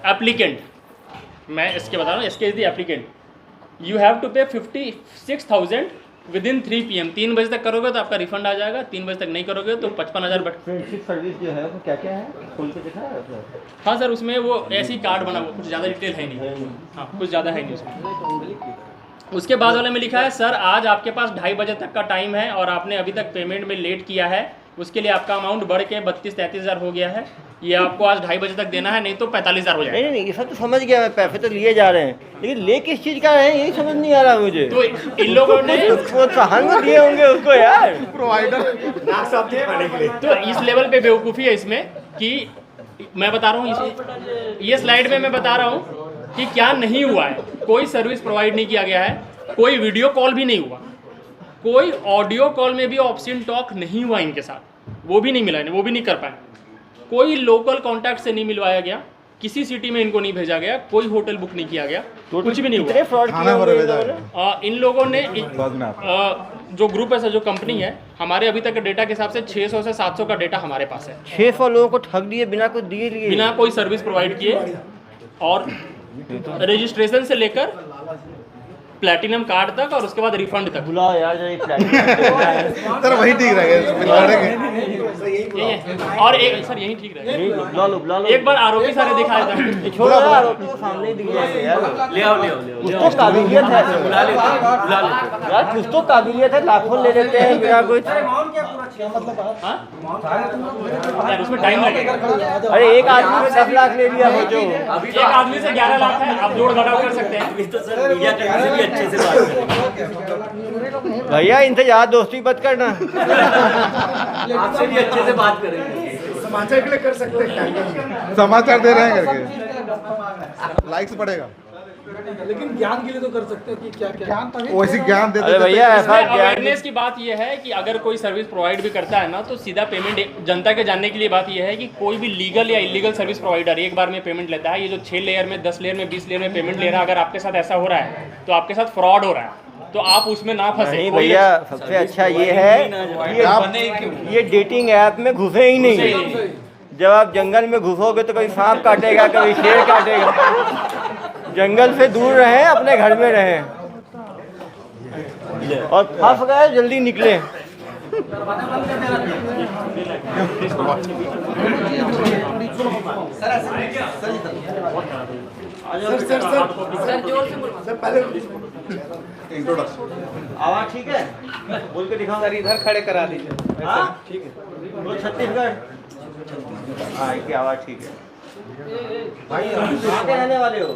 एप्लीकेंट, मैं एसके बता रहा हूँ, SK is the applicant. You have to pay 56,000 within 3 PM। 3 बजे तक करोगे तो आपका रिफंड आ जाएगा, 3 बजे तक नहीं करोगे तो 55,000 बट। फ्रेंडशिप सर्विस जो है वो क्या क्या है, खोल के दिखा है सर? हाँ सर, उसमें वो ऐसे ही कार्ड बना हुआ, कुछ ज़्यादा डिटेल है नहीं। हाँ, कुछ ज़्यादा है नहीं उसमें। उसके बाद वाले में लिखा है सर आज आपके पास 2:30 बजे तक का टाइम है और आपने अभी तक पेमेंट में लेट किया है, उसके लिए आपका अमाउंट बढ़ के 32-33 हज़ार हो गया है। ये आपको आज 2:30 बजे तक देना है, नहीं तो 45 हज़ार हो जाएगा। नहीं नहीं, ये सब तो समझ गया मैं, पैसे तो लिए जा रहे हैं, लेकिन ले किस चीज़ का रहे हैं यही समझ नहीं आ रहा मुझे। तो इन लोगों ने प्रोत्साहन में दिए होंगे उसको यार, प्रोवाइडर। तो इस लेवल पे बेवकूफ़ी है इसमें कि मैं बता रहा हूँ, ये स्लाइड में मैं बता रहा हूँ कि क्या नहीं हुआ है। कोई सर्विस प्रोवाइड नहीं किया गया है, कोई वीडियो कॉल भी नहीं हुआ, कोई ऑडियो कॉल में भी ऑप्शन टॉक नहीं हुआ इनके साथ, वो भी नहीं मिला इन्हें, वो भी नहीं कर पाए। कोई लोकल कॉन्टैक्ट से नहीं मिलवाया गया, किसी सिटी में इनको नहीं भेजा गया, कोई होटल बुक नहीं किया गया, कुछ भी नहीं हुआ। फ्रॉड इन लोगों ने जो ग्रुप है, जो कंपनी है, हमारे अभी तक के डेटा के हिसाब से 600 से 700 का डेटा हमारे पास है। 600 लोगों को ठग दिए बिना कुछ दिए लिए, बिना कोई सर्विस प्रोवाइड किए, और रजिस्ट्रेशन से लेकर प्लैटिनम कार्ड तक और उसके बाद रिफंड तक। बुलाओ यार प्लेटिनम सर वही ठीक रहेगा। यही है। और एक सर यही ठीक रहेगा, बुला लो एक बार आरोपी सारे दिखाए जाए। छोड़ो यार, आरोपी को सामने ही दिख जाएंगे यार। ले आओ कुछ तो काबिलियत है, बुला ले यार, कुछ तो काबिलियत है, लाखों ले लेते हैं बिना कुछ। यार उसमें टाइम लगेगा। अरे एक आदमी में 10 लाख ले लिया हो, जो एक आदमी से 11 लाख है, आप जोड़ घटाव कर सकते हैं। अच्छे से बात करेंगे भैया, इनसे ज्यादा दोस्ती मत करना। आपसे भी अच्छे से बात करेंगे, समाचार के लिए कर सकते हैं, समाचार दे रहे हैं करके लाइक्स बढ़ेगा, लेकिन ज्ञान के लिए तो कर सकते हैं कि क्या क्या वैसे ज्ञान देते। अरे भैया ऐसा अवेयरनेस की बात यह है कि अगर कोई सर्विस प्रोवाइड भी करता है ना, तो सीधा पेमेंट जनता के जानने के लिए बात यह है कि कोई भी लीगल या इलीगल सर्विस प्रोवाइडर एक बार में पेमेंट लेता है। ये जो 6 लेयर में, 10 लेयर में, 20 लेयर में पेमेंट ले रहा है, अगर आपके साथ ऐसा हो रहा है तो आपके साथ फ्रॉड हो रहा है, तो आप उसमें ना फंसे। नहीं भैया, सबसे अच्छा ये है ये डेटिंग ऐप में घुसे ही नहीं। जब आप जंगल में घुसोगे तो कभी सांप काटेगा, कभी शेर काटेगा। जंगल से दूर रहें, अपने घर में रहें, और फंस गए जल्दी निकले। आवाज ठीक है, बोल के दिखाओ सर, इधर खड़े करा दीजिए। हाँ ठीक है, वो छत्तीसगढ़। हाँ, इसकी आवाज ठीक है। भाई कहाँ के रहने वाले हो?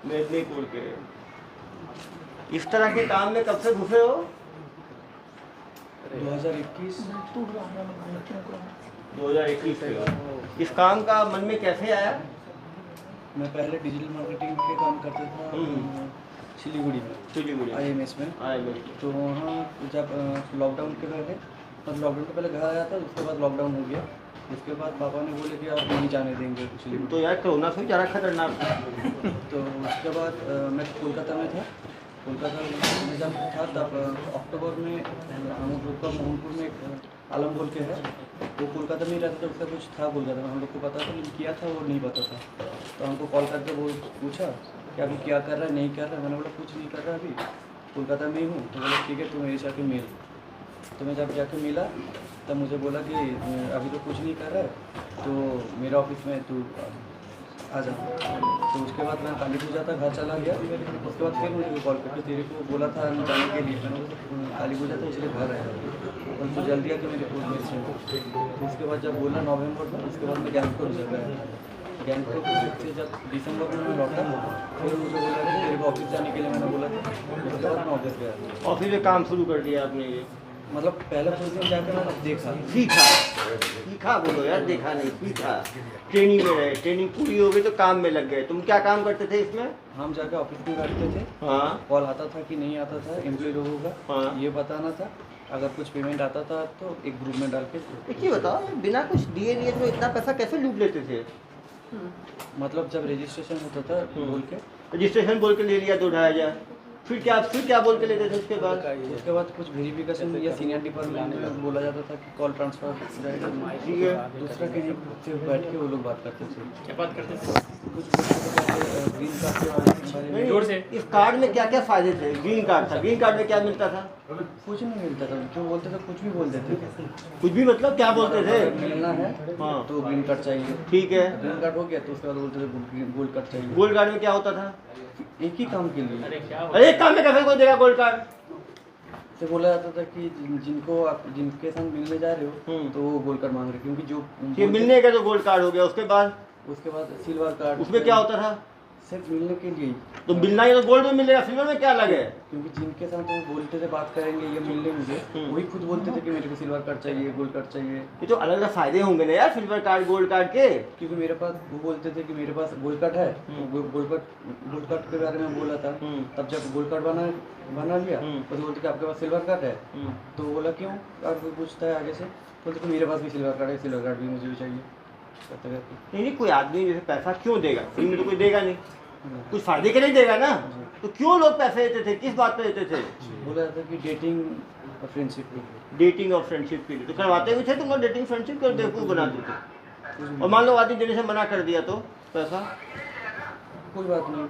मेदिनीपुर के। इस तरह के काम में कब से घुसे हो? 2021 से। इस काम का मन में कैसे आया? मैं पहले डिजिटल मार्केटिंग के काम करता था सिलीगुड़ी IMS में। तो वहाँ जब लॉकडाउन के पहले, मतलब लॉकडाउन के पहले घर आया था, उसके बाद लॉकडाउन हो गया। उसके बाद पापा ने बोले कि आप नहीं जाने देंगे सिलीगुड़ी। तो यार कोरोना से ज़्यादा खतरनाक था। तो उसके बाद मैं कोलकाता में था। कोलकाता में जब था तब अक्टूबर में हम लोग का मोहनपुर में एक आलम बोल के है, वो कोलकाता में ही रहता था। उसका कुछ था कोलकाता में, हम लोग को पता था, लेकिन किया था वो नहीं पता था। तो हमको कॉल करके वो पूछा कि अभी क्या कर रहा है, नहीं कर रहा है। मैंने बोला कुछ नहीं कर रहा, अभी कोलकाता में ही हूँ। तो बोला ठीक है, तू मेरे जाके मिल। तो मैं जब जाके मिला तब मुझे बोला कि अभी तो कुछ नहीं कर रहा है, तो मेरे ऑफिस में तू आ जा। तो उसके बाद मैं काली पूजा था, घर चला गया। उसके बाद फिर मुझे कॉल करके तेरे को बोला था जाने के लिए, मैंने काली पूजा था इसलिए घर आया, और तू जल्दी आके मेरे को मेरे से। तो उसके बाद जब बोला नवंबर में, उसके बाद मैं गैंगटोक जगह गया। गैंगटोक से जब दिसंबर में मैं लौटा, फिर मुझे बोला कि तेरे को ऑफिस जाने के लिए, मैंने बोला था। उसके बाद मैं ऑफिस गया, ऑफिस में काम शुरू कर दिया आपने। ये मतलब पहले कुछ दिन जाकर मैंने देखा, सीखा बोलो यार, देखा नहीं, सीखा। ट्रेनिंग में रहे, ट्रेनिंग पूरी हो गई तो काम में लग गए। तुम क्या काम करते थे इसमें? हम जाकर ऑफिस में बैठते थे। हाँ, कॉल आता था कि नहीं आता था एम्प्लॉय लोगों का, हाँ, ये बताना था। अगर कुछ पेमेंट आता था तो एक ग्रुप में डाल के। ये बताओ, बिना कुछ दिए लिए तो इतना पैसा कैसे लूट लेते थे? मतलब जब रजिस्ट्रेशन होता था बोल के, रजिस्ट्रेशन बोल के ले लिया 2-2,500, फिर क्या बोल के लेते थे उसके बाद? उसके बाद कुछ वेरिफिकेशन या सीनियर डिपार्टमेंट में बोला जाता था कि कॉल ट्रांसफर ठीक है। दूसरा कहीं सिर्फ बैठ के वो लोग बात करते थे। क्या बात करते थे? कुछ ग्रीन कार्ड के बारे में जोर से। इस कार्ड में क्या क्या फायदे थे? ग्रीन कार्ड था, ग्रीन कार्ड में क्या मिलता था? कुछ नहीं मिलता था, जो बोलते थे कुछ भी बोल देते थे। कुछ भी मतलब क्या बोलते थे? मिलना है हाँ। तो ग्रीन कार्ड चाहिए, ठीक है। ग्रीन कार्ड हो गया तो उसके बाद बोलते थे गोल्ड कार्ड चाहिए। गोल्ड कार्ड में क्या होता था? एक ही काम के लिए अरे क्या अरे एक काम में कैसे कोई देगा गोल्ड कार्ड? से बोला जाता था कि जिनको आप जिनके साथ मिलने जा रहे हो तो वो गोल्ड कार्ड मांग रहे, क्योंकि जो ये मिलने का तो गोल्ड कार्ड हो गया, उसके बाद सिल्वर कार्ड, उसमें क्या होता था? सिर्फ मिलने के लिए, तो मिलना ही तो गोल्ड में मिलेगा, सिल्वर में क्या लगे? क्योंकि जिनके साथ वो बोलते थे बात करेंगे या मिलने मुझे, वही खुद बोलते थे कि मेरे को सिल्वर कार्ड चाहिए, गोल्ड कार्ड चाहिए। ये तो अलग अलग फायदे होंगे ना यार, सिल्वर कार्ड गोल्ड कार्ड के। क्योंकि मेरे पास वो बोलते थे कि मेरे पास गोल्ड कार्ड है, गोल्ड कार्ड के बारे में बोला था। तब जब गोल्ड कार्ड बना लिया तो बोलते कि आपके पास सिल्वर कार्ड है, तो बोला क्यों आपको पूछता है आगे से, बोलते कि मेरे पास भी सिल्वर कार्ड है, सिल्वर कार्ड भी मुझे भी चाहिए। नहीं, कोई आदमी जैसे पैसा क्यों देगा? फ्री में तो कोई देगा नहीं, कुछ फायदे के लिए देगा ना, तो क्यों लोग पैसे देते थे? किस बात पे देते थे? बोला जाता कि डेटिंग और फ्रेंडशिप के लिए। डेटिंग और फ्रेंडशिप के लिए तो करवाते भी थे तुम लोग? डेटिंग फ्रेंडशिप कर बेवकूफ़ बनाते थे। और मान लो आदमी देने से मना कर दिया तो पैसा? कोई बात नहीं,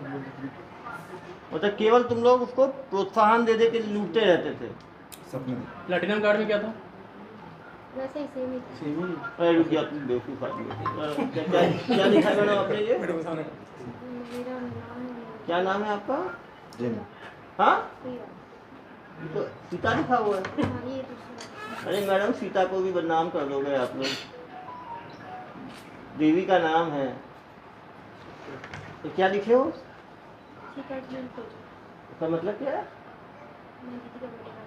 मतलब केवल तुम लोग उसको प्रोत्साहन दे के लूटते रहते थे। प्लैटिनम कार्ड में क्या था? वैसे ही सेम ही था। सेम ही। अरे रुक गया, तुम बेवकूफ़ आदमी। क्या लिखा है मैडम आपने ये? मेरा नाम क्या नाम है आपका? हाँ, प्रिया। तो सीता लिखा हुआ है। हाँ, ये दूसरा। अरे मैडम, सीता को भी बदनाम कर दोगे आप लोग। देवी का नाम है, तो क्या लिखे हो? ठीक है, बिल्कुल। इसका मतलब क्या है? मैं दीदी का बेटा हूँ।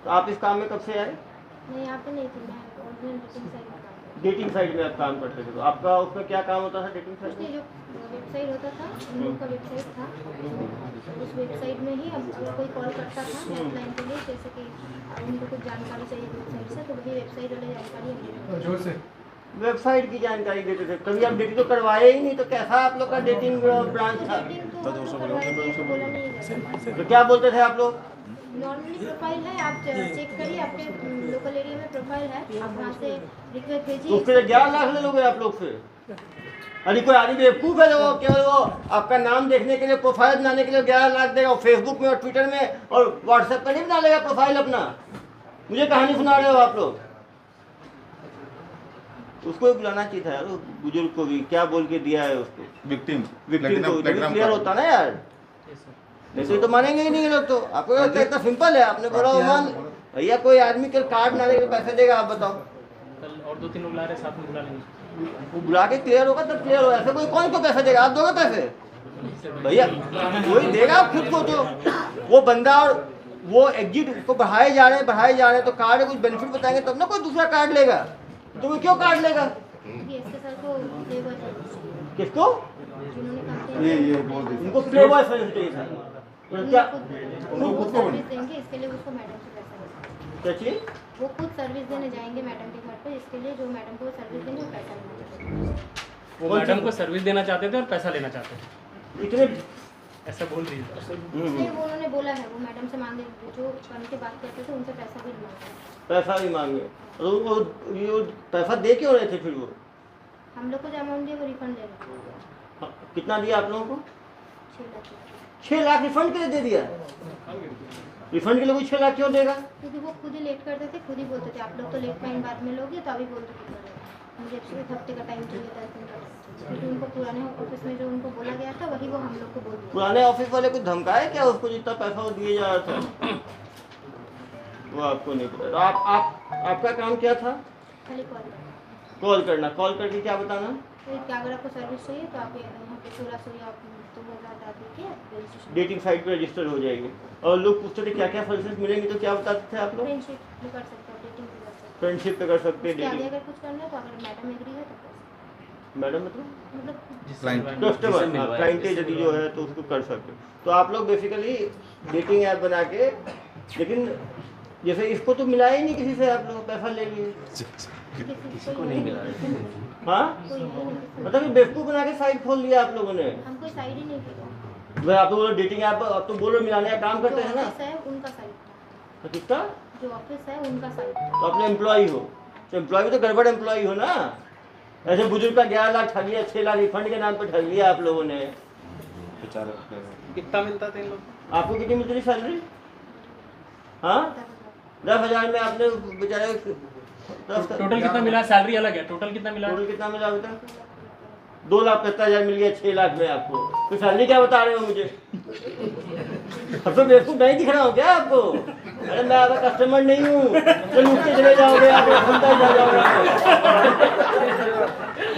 तो आप इस काम में कब से आए? मैं यहाँ पे नहीं थी, मैं ओरिजिनल डेटिंग साइट में काम करती डेटिंग साइट में आप काम करते थे, तो आपका उसमें क्या काम होता था डेटिंग साइट थी। में? जो वेबसाइट होता था, उन लोग का वेबसाइट था, उस वेबसाइट में ही अब कोई कॉल करता था हेल्पलाइन के लिए, जैसे कि उनको कुछ जानकारी चाहिए वेबसाइट से, तो वही वेबसाइट वाली जानकारी हम जोर से। वेबसाइट की जानकारी देते थे। कभी आप डेटिंग तो करवाए ही नहीं, तो कैसा आप लोग का डेटिंग ब्रांच था? डेटिंग तो करवाई थी, तो बोला नहीं जाता। तो क्या बोलते थे आप लोग? नॉर्मली प्रोफाइल है, आप चेक करिए, आपके लोकल एरिया में प्रोफाइल है, आप वहाँ से रिक्वेस्ट तो भेजिए। उसके लिए 11 लाख ले लोगे आप लोग से? अरे कोई आदमी बेवकूफ़ है वो केवल वो आपका नाम देखने के लिए, प्रोफाइल बनाने के लिए 11 लाख देगा, और फेसबुक में और ट्विटर में और व्हाट्सएप पर नहीं बना लेगा प्रोफाइल अपना? मुझे कहानी सुना रहे हो आप लोग? उसको भी बुलाना चाहिए था यार, वो बुजुर्ग को भी। क्या बोल के दिया है उसको? विक्टिम विक्टिम को क्लियर होता ना यार, नहीं तो मानेंगे ही नहीं ये लोग। तो आपको लगता है इतना सिंपल है? आपने बोला वो मान भैया, कोई आदमी के कार्ड बनाने के लिए पैसे देगा, आप बताओ? कल और 2-3 लोग ला रहे, साथ में बुला लेंगे। वो बुला के क्लियर होगा तब क्लियर होगा। ऐसे कोई कौन को पैसे देगा? आप दोगे पैसे? भैया कोई देगा खुद को? तो वो बंदा और वो एग्जिट को बढ़ाए जा रहे हैं, तो कार्ड में कुछ बेनिफिट बताएंगे तब ना कोई दूसरा कार्ड लेगा। तो वो क्यों कार्ड लेगा? ये इसके सर को प्लेबॉय चाहिए, किसको? जिन्होंने काम किया ये बोल दीजिए। उनको प्लेबॉय सर्विस चाहिए था। तो क्या वो सर्विस देंगे, इसके लिए उसको मैडम से पैसा लेना। क्या चीज? वो खुद सर्विस देने जाएंगे मैडम के घर पे, इसके लिए जो मैडम को सर्विस देंगे वो पैसा लेंगे। वो मैडम को सर्विस देना चाहते थे और पैसा लेना चाहते थे, इतने ऐसा बोल रही थी। इसलिए वो उन्होंने बोला है, वो मैडम से मांगे, जो बन के बात करते थे उनसे पैसा भी मांगा। पैसा भी मांगे, और वो ये पैसा दे क्यों रहे थे फिर वो? हम लोग को जो अमाउंट दिया वो रिफंड देगा। हाँ, कितना दिया आप लोगों को? 6 लाख। 6 लाख रिफंड के लिए दे दिया? रिफंड के लिए कोई 6 लाख क्यों देगा? क्योंकि वो खुद ही लेट करते थे, खुद ही बोलते थे आप लोग तो लेट फाइन बाद में लोगे, तो अभी बोलते थे मुझे 1 हफ्ते का टाइम चाहिए था, 10 दिन का। क्योंकि उनको पुराने ऑफिस में जो उनको बोला गया था वही वो हम लोग को बोल दिया। पुराने ऑफिस वाले को धमकाए क्या उसको जितना पैसा वो दिए जा रहा था? वो आपको नहीं पता। तो आपका काम क्या था? खाली कॉल कॉल करना। कॉल करके क्या बताना? तो क्या अगर आपको सर्विस चाहिए तो आप यहाँ पे 1600 या 2000 डाल दीजिए, रजिस्ट्रेशन डेटिंग साइट पे रजिस्टर हो जाएगी। और लोग पूछते थे क्या क्या सर्विसेज मिलेंगी, तो क्या बताते थे आप लोग? फ्रेंडशिप भी कर सकते हो, डेटिंग भी कर सकते हो। फ्रेंडशिप पे कर सकते हैं, उसके आगे डेटिंग। अगर कुछ करना है तो अगर मैडम एग्री है तो कर सकते मैडम मतलब हो। मतलब क्लाइंट कस्टमर क्लाइंट यदि जो है तो उसको कर सकते हो। तो आप लोग बेसिकली डेटिंग ऐप बना के, लेकिन जैसे इसको तो मिला ही नहीं किसी से, आप लोग पैसा ले लिए। किसी को नहीं मिला। हाँ कोई है नहीं। मतलब कि बेवकूफ़ बना के साइट खोल लिया आप लोगों ने। हम कोई साइड ही नहीं किया। भाई आप लोग डेटिंग ऐप आप तो बोल रहे मिलाने का काम करते हैं ना, ऑफिस है उनका साइड था। तो किसका? जो ऑफिस है उनका साइड था। तो अपने एम्प्लॉय हो, तो एम्प्लॉय तो गड़बड़ एम्प्लॉय हो ना। ऐसे बुजुर्ग का 11 लाख ठग लिया, 6 लाख रिफंड के नाम पे ठग लिया आप लोगों ने। कितना मिलता था इन लोग? आपको कितनी मिलती थी सैलरी? हाँ 10,000 में आपने बेचारे टोटल कितना मिला? सैलरी अलग है, टोटल कितना मिला? टोटल कितना मिला अभी तक? 2,75,000 मिल गया, 6 लाख में आपको। तो सैलरी क्या बता रहे हो मुझे? अब तो बेवकूफ नहीं दिख रहा हूँ क्या आपको? अरे मैं आपका कस्टमर नहीं हूँ, तो लूट के चले जाओगे आप, सुनता ही जाओगे।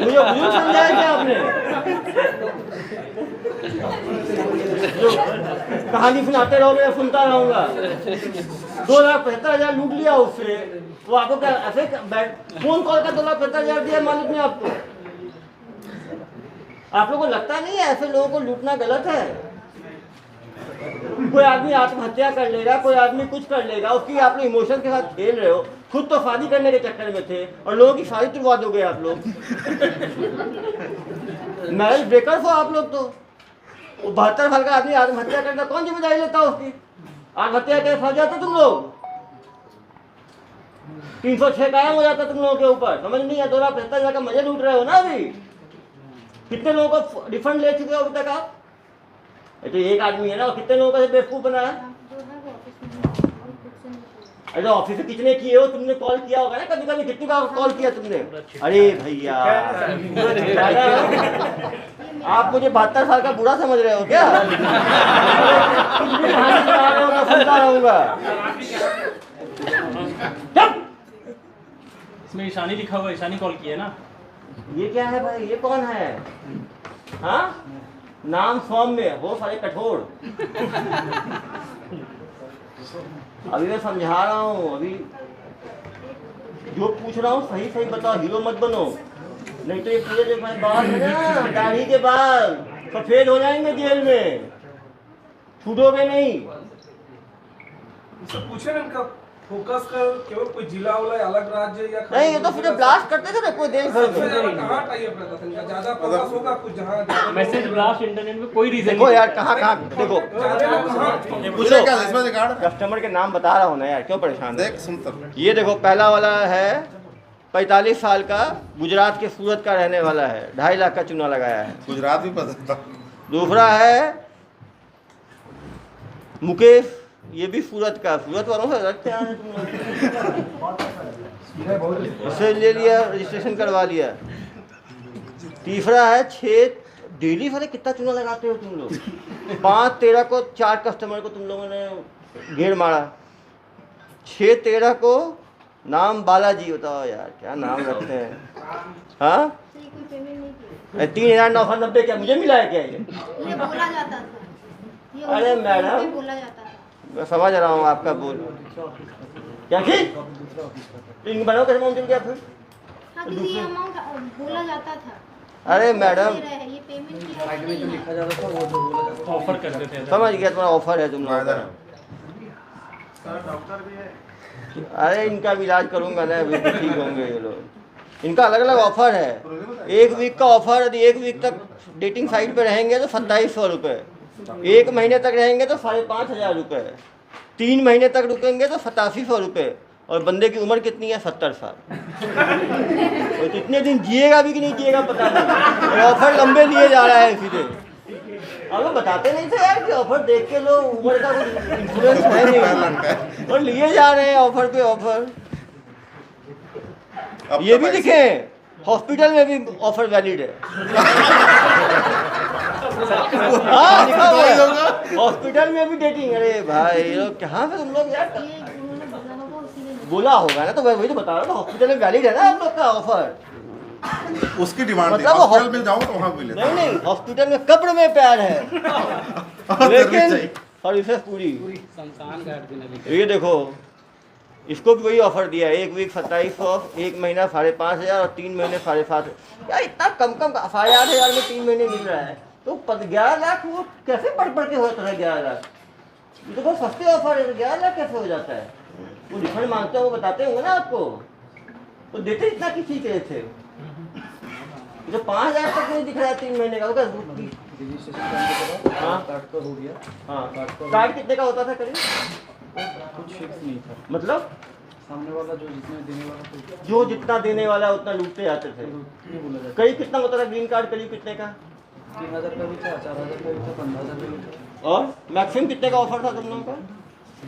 मुझे बुजुर्ग समझाया क्या आपने? जो कहानी सुनाते रहोगे या सुनता रहूंगा। 2,75,000 लूट लिया उससे, वो आपको क्या ऐसे फोन कॉल का 2,75,000 दिया मालिक ने आपको? आप लोगों को लगता नहीं है ऐसे लोगों को लूटना गलत है? कोई आदमी आत्महत्या कर लेगा, कोई आदमी कुछ कर लेगा, उसकी आप लोग इमोशन के साथ खेल रहे हो। खुद तो शादी करने के चक्कर में थे और लोगों की शादी तुड़वा दोगे आप लोग। मैरिज ब्रेकर हो आप लोग। तो 72 साल का आदमी आत्महत्या करता, कौन जिम्मेदारी लेता उसकी? आत्महत्या के फंस जाते तुम लोग, 306 कायम हो जाता तुम लोगों के ऊपर। समझ नहीं है? 2,75,000 का मजे लूट रहे हो ना अभी। कितने लोगों को रिफंड ले चुके हो अभी तक आप? ये तो एक आदमी है ना, और कितने लोगों का बेवकूफ बना है? जो है वो ऑफिस में है, और खुद से नहीं किया। अरे ऑफिस से कितने किए हो तुमने? कॉल किया होगा ना कभी कभी, कितनी बार कॉल किया तुमने? अरे भैया आप मुझे 72 साल का बूढ़ा समझ रहे हो क्या? कितनी कहानी सुना रहे हो, मैं सुनता रहूंगा। इसमें ईशानी लिखा हुआ, ईशानी कॉल की है ना। ये क्या है भाई? ये कौन है? हाँ नाम सौम्य वो सारे कठोर। अभी मैं समझा रहा हूँ, अभी जो पूछ रहा हूँ सही सही बताओ, हीरो मत बनो, नहीं तो ये पूरे जो बाल है ना, दाढ़ी के बाल सफेद हो जाएंगे जेल में, छूटोगे नहीं। पूछे ना इनका फोकस कर, केवल कोई जिला वाला अलग राज्य या नहीं, ये तो फिर ब्लास्ट करते थे ना पूरे देश भर सबसे में। ज्यादा कहाँ टाइप रहता था इनका? ज्यादा फोकस होगा कुछ जहाँ ज्यादा मैसेज ब्लास्ट इंटरनेट में कोई रीजन देखो यार, कहाँ देखो, पूछे क्या इसमें रिकॉर्ड? कस्टमर के नाम बता रहा हूँ ना यार, क्यों परेशान हो? देख सुन तर ये देखो पहला वाला है 45 साल का, गुजरात के सूरत का रहने वाला है, 2.5 लाख का चूना लगाया है। गुजरात भी पता था। दूसरा है मुकेश, ये भी सूरत का, सूरत वालों से रखते हैं तुम लोग, उससे ले लिया, रजिस्ट्रेशन करवा लिया। तीसरा है 6 डेली वाले, कितना चूना लगाते हो तुम लोग? 5/13 को 4 कस्टमर को तुम लोगों ने घेर मारा। 6/13 को नाम बालाजी, बताओ यार क्या नाम रखते हैं। हाँ तो ये कोई पेमेंट नहीं किया। 3,990 क्या मुझे मिला है क्या ये? ये बोला जाता था, ये अरे उनको मैडम। पे बोला जाता था। मैं समझ रहा हूँ आपका बोल, क्या थी तो इन बनाओ कैसे मिल गया फिर? हाँ क्योंकि ये अमाउंट बोला जाता था। अरे मैडम, ये पेमेंट की साइड में जो लिखा जाता था वो जो बोला जाता था। ऑफर कर देते हैं। समझ गया, तुम्हारा ऑफर है तुम लोगों का। अरे इनका भी इलाज करूंगा ना, अभी तो ठीक होंगे ये लोग। इनका अलग अलग ऑफर है। 1 वीक का ऑफर, यदि 1 वीक तक डेटिंग साइट पे रहेंगे तो 2700 रुपये, 1 महीने तक रहेंगे तो 5,500 रुपये, 3 महीने तक रुकेंगे तो 8700 रुपये, और बंदे की उम्र कितनी है? 70 साल। और कितने दिन जिएगा भी कि नहीं जिएगा पता नहीं, और ऑफर लंबे लिए जा रहा है सीधे। अब लोग बताते नहीं थे यार कि ऑफर देख के लोग उम्र का कुछ इंश्योरेंस है नहीं, और लिए जा रहे हैं ऑफर पे ऑफर। ये भी लिखे हॉस्पिटल में भी ऑफर वैलिड है। हाँ लिखा हुआ है हॉस्पिटल में भी डेटिंग। अरे भाई ये लोग कहाँ से तुम लोग यार? ये उन्होंने बोला होगा, उसी ने बोला होगा ना, तो मैं वही तो बता रहा हूँ, हॉस्पिटल में वैलिड है ना आप लोग का ऑफर। उसकी डिमांड थी, मतलब हॉस्पिटल में जाओ तो वहाँ मिले। नहीं नहीं, हॉस्पिटल में कब्र में प्यार है, लेकिन सर्विसेज पूरी। ये देखो इसको भी वही ऑफर दिया है, 1 वीक 2700, 1 महीना 5,500 और 3 महीने 7,500। यार इतना कम 8,500 में 3 महीने मिल रहा है, तो 11 लाख वो कैसे पढ़ के होता है? 11 लाख ये तो बहुत सस्ते ऑफर है, 11 लाख कैसे हो जाता है? वो रिफंड मांगते हैं, वो बताते होंगे ना आपको। तो देते इतना किसी के थे जो 5,000 तक नहीं दिख रहा है 3 महीने का होगा। रजिस्ट्रेशन करने के बाद हाँ। कार्ड का हो गया। हाँ कार्ड का कार्ड कितने का होता था करीब, कुछ फिक्स नहीं था, मतलब सामने वाला जो जितना देने वाला था जो जितना देने वाला उतना लूटते जाते थे। नहीं बोला जाता। करीब कितना होता था ग्रीन कार्ड, करीब कितने का 3,000 का भी था, 4,000 का भी था, 15,000 का भी था। और मैक्सिमम कितने का ऑफर था तुम लोगों का? हम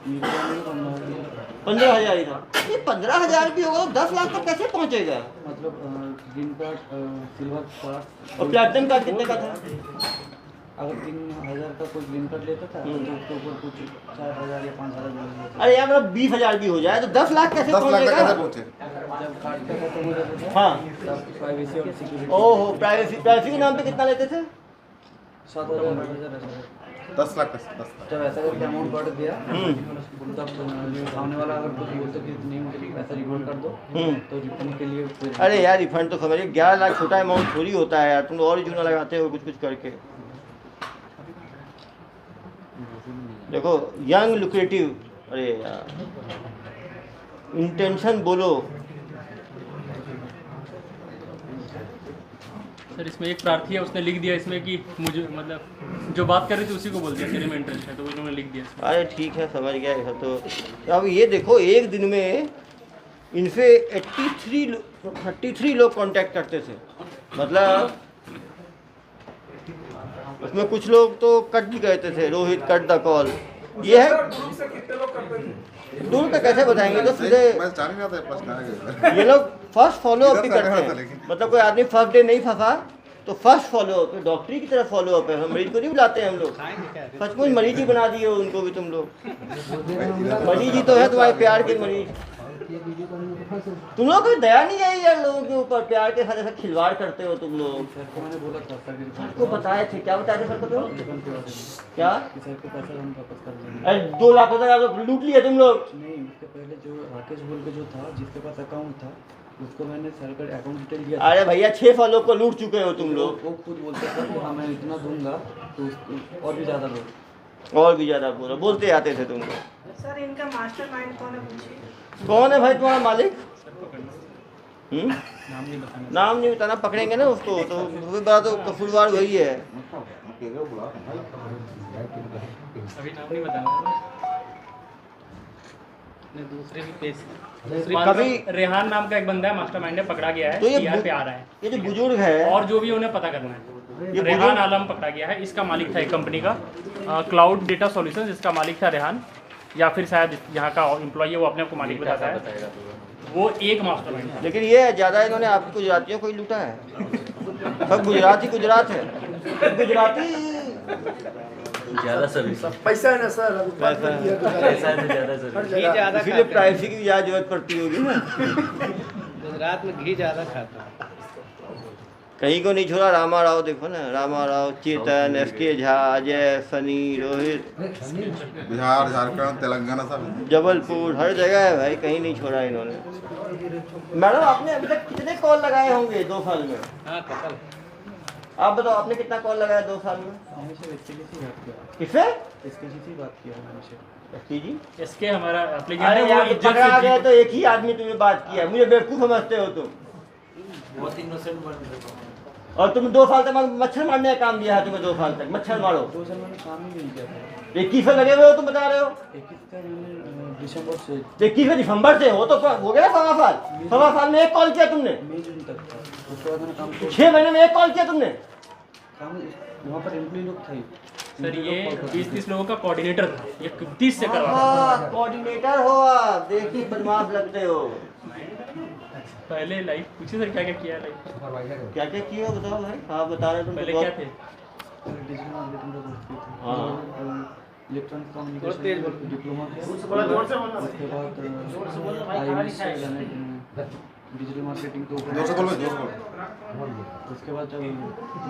मेरे जाने में 15,000 15,000 ही था। ये 15,000 भी होगा तो 10 लाख तक कैसे पहुंचेगा? मतलब ग्रीन कार्ड, सिल्वर कार्ड और प्लैटिनम कार्ड कितने का था? अगर 3,000 का कोई ग्रीन कार्ड लेता था तो उसके ऊपर कुछ 4,000 या 5,000 मिल जाता अरे यार मतलब 20,000 भी हो जाए तो 10 लाख कैसे 10 लाख तक कैसे पहुंचेगा? पहुंचे? था। जब कार्ड का खत्म हो जाता था हाँ तब प्राइवेसी और सिक्योरिटी ओहो, प्राइवेसी के नाम पे कितना लेते थे? 7,000 8,000 ऐसा। 10 लाख 10 लाख। जब ऐसा करके अमाउंट बढ़ गया तब सामने वाला अगर कुछ बोलते कि नहीं मुझे पैसा रिफंड कर दो तो रिफंड के लिए फिर अरे यार रिफंड तो समझिए 11 लाख छोटा अमाउंट थोड़ी होता है यार, तुम और ही चूना लगाते हो कुछ कुछ करके। देखो यंग लुक्रेटिव, अरे यार इंटेंशन बोलो। सर इसमें एक प्रार्थी है, उसने लिख दिया इसमें कि मुझे मतलब जो बात कर रही थी उसी को बोल दिया तेरे में इंटरेस्ट है, तो वो इन्होंने लिख दिया इसमें। अरे ठीक है समझ गया ये तो। अब ये देखो एक दिन में इनसे 33 लोग कांटेक्ट करते थे, मतलब उसमें कुछ लोग तो कट भी कहते थे, रोहित कट द कॉल। ये है ग्रुप से कितने लोग करते थे? दूर का कैसे बताएंगे, तो सीधे मैं चाह नहीं रहा था प्रश्न आएगा। ये लोग फर्स्ट फॉलो अप भी इधर से करते आया था हैं, लेकिन। मतलब कोई आदमी फर्स्ट डे नहीं फंसा तो फर्स्ट फॉलो अप, डॉक्टरी की तरह फॉलो अप है। हम मरीज को नहीं बुलाते हैं हम लोग, सचमुच मरीज ही बना दिए हो उनको भी तुम लोग। मरीज ही तो है तुम्हारे प्यार के मरीज। तुम लोग कोई दया नहीं आई यार लोगों के ऊपर, प्यार के साथ ऐसा खिलवाड़ करते हो तुम लोग। सर को मैंने बोला था सर सर को बताए थे, क्या बताए थे सर को तुम? क्या कि सर के पैसा हम वापस कर देंगे। अरे 2 लाख का लूट लिए तुम लोग। नहीं उसके पहले जो राकेश बोल के जो था जिसके पास अकाउंट था उसको मैंने सर का अकाउंट डिटेल दिया था। अरे भैया 6 फॉलो को लूट चुके हो तुम लोग। वो खुद बोलते थे कि हाँ मैं इतना दूंगा तो उसको और भी ज़्यादा दो। और भी ज्यादा बोलते आते थे तुम लोग। सर इनका मास्टरमाइंड कौन है पूछिए। कौन है भाई तुम्हारा मालिक? नाम नहीं बताना। नाम नहीं बताना, पकड़ेंगे ना उसको तो वो बड़ा तो कसूरवार वही है। अभी नाम नहीं बताना। ने दूसरे भी पेश कभी- रेहान नाम का एक बंदा है, मास्टरमाइंड है, पकड़ा गया है, तो ये PR पे आ रहा है। ये जो बुजुर्ग है और जो भी उन्हें पता करना है। ये रेहान बुजुर्ग- आलम पकड़ा गया है, इसका मालिक था एक कंपनी का क्लाउड डेटा सॉल्यूशंस, इसका मालिक था रेहान, या फिर शायद यहाँ का एम्प्लॉई है, वो अपने आप को मालिक बताता है। वो एक मास्टरमाइंड था। लेकिन ये ज्यादा इन्होंने आपकी गुजरातियों को ही लूटा है। सब गुजरात है, गुजराती ज्यादा सर्विस पैसा है ना सर, अभी पैसा है। पैसा है तो ज्यादा सर्विस। इसीलिए प्राइवेसी की ज्यादा जरूरत पड़ती होगी ना। गुजरात में घी ज़्यादा खाता है। कहीं को नहीं छोड़ा, रामा राव देखो ना, रामा राव, चेतन, SK झा, अजय, सनी, रोहित, बिहार, झारखंड, तेलंगाना सब। जबलपुर, हर जगह है भाई, कहीं नहीं छोड़ा इन्होंने। मैडम आपने अभी तक कितने कॉल लगाए होंगे 2 साल में? हाँ कपल आप बताओ आपने कितना कॉल लगाया 2 साल में? हमेशा इसके लिए ही बात किया, किससे? इसके लिए ही बात किया हमेशा। SK जी? इसके हमारा एप्लीकेशन अरे है, वो यार इज्जत पकड़ा से गया तो एक ही आदमी तुम्हें बात किया, मुझे बेवकूफ़ समझते हो तुम। बहुत इनोसेंट बन और तुम 2 साल तक मच्छर मारने का काम दिया है तुम्हें, 2 साल तक मच्छर मारो। 2 साल मैंने काम ही नहीं किया था। 21 से लगे हुए हो तुम बता रहे हो? 21 का मैंने दिसंबर से 21 दिसंबर से हो तो हो गया 1.25 साल। 1.25 साल में 1 कॉल किया तुमने? मई जून तक था, उसके बाद मैंने काम छोड़ 6 महीने में 1 कॉल किया तुमने? काम वहाँ पर एम्प्लॉय लोग थे। सर ये 20-30 लोगों का कोऑर्डिनेटर था, ये 30 से करवा कोऑर्डिनेटर हो आप, देखिए बदमाश लगते हो। पहले लाइफ पूछिए सर क्या क्या किया लाइफ। क्या क्या किया बताओ भाई, आप बता रहे हो तुम पहले तो क्या बहुत- थे? डिजिटल मार्केटिंग का कोर्स किया था। हाँ। इलेक्ट्रॉनिक कम्युनिकेशन डिप्लोमा किया। उसके बाद IMS डिजिटल मार्केटिंग के ऊपर। जोर से बोल। उसके बाद जब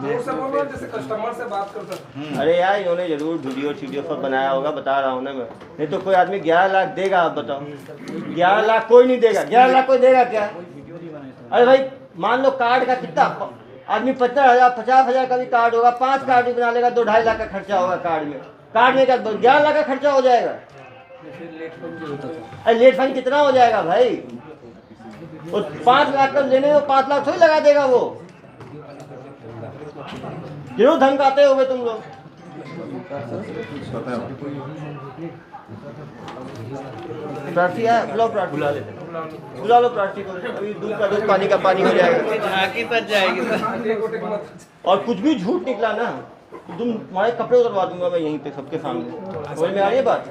जोर से बोलो जैसे कस्टमर से बात कर सकते। अरे यार इन्होंने जरूर वीडियो सब बनाया होगा, बता रहा हूँ ना मैं। नहीं तो कोई आदमी 11 लाख देगा, आप बताओ? 11 लाख कोई नहीं देगा। 11 लाख कोई देगा क्या? वीडियो नहीं बनाया था। अरे भाई मान लो कार्ड का कितना आदमी 50,000 का भी कार्ड होगा, 5 कार्ड भी बना लेगा, 2-2.5 लाख का खर्चा होगा कार्ड में क्या 11 लाख का खर्चा हो जाएगा? फिर लेट फंड भी होता था। अरे लेट फाइन कितना हो जाएगा भाई? और 5 लाख का लेने में 5 लाख थोड़ी लगा देगा वो। क्यों धमकाते होगे तुम लोग? प्रार्थी है, बुलाओ प्रार्थी, बुला लो प्रार्थी को। अभी दूध का दूध, पानी का पानी हो जाएगा, झांकी बच जाएगी सर। और कुछ भी झूठ निकला ना तुम तुम्हारे कपड़े उतरवा दूंगा मैं यहीं पे सबके सामने। समझ में आ रही है बात?